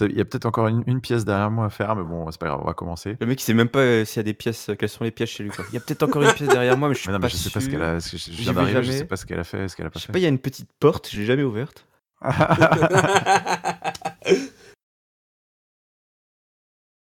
Il y a peut-être encore une pièce derrière moi à faire, mais bon, c'est pas grave, on va commencer.
Le mec, il sait même pas s'il y a des pièces, quelles sont les pièces chez lui. Quoi. Il y a peut-être encore une pièce derrière moi, mais je suis pas sûr.
Je sais pas ce qu'elle a. Je viens d'arriver, je sais pas ce qu'elle a fait, ce qu'elle a pas fait.
Je sais pas, il y a une petite porte, je l'ai jamais ouverte.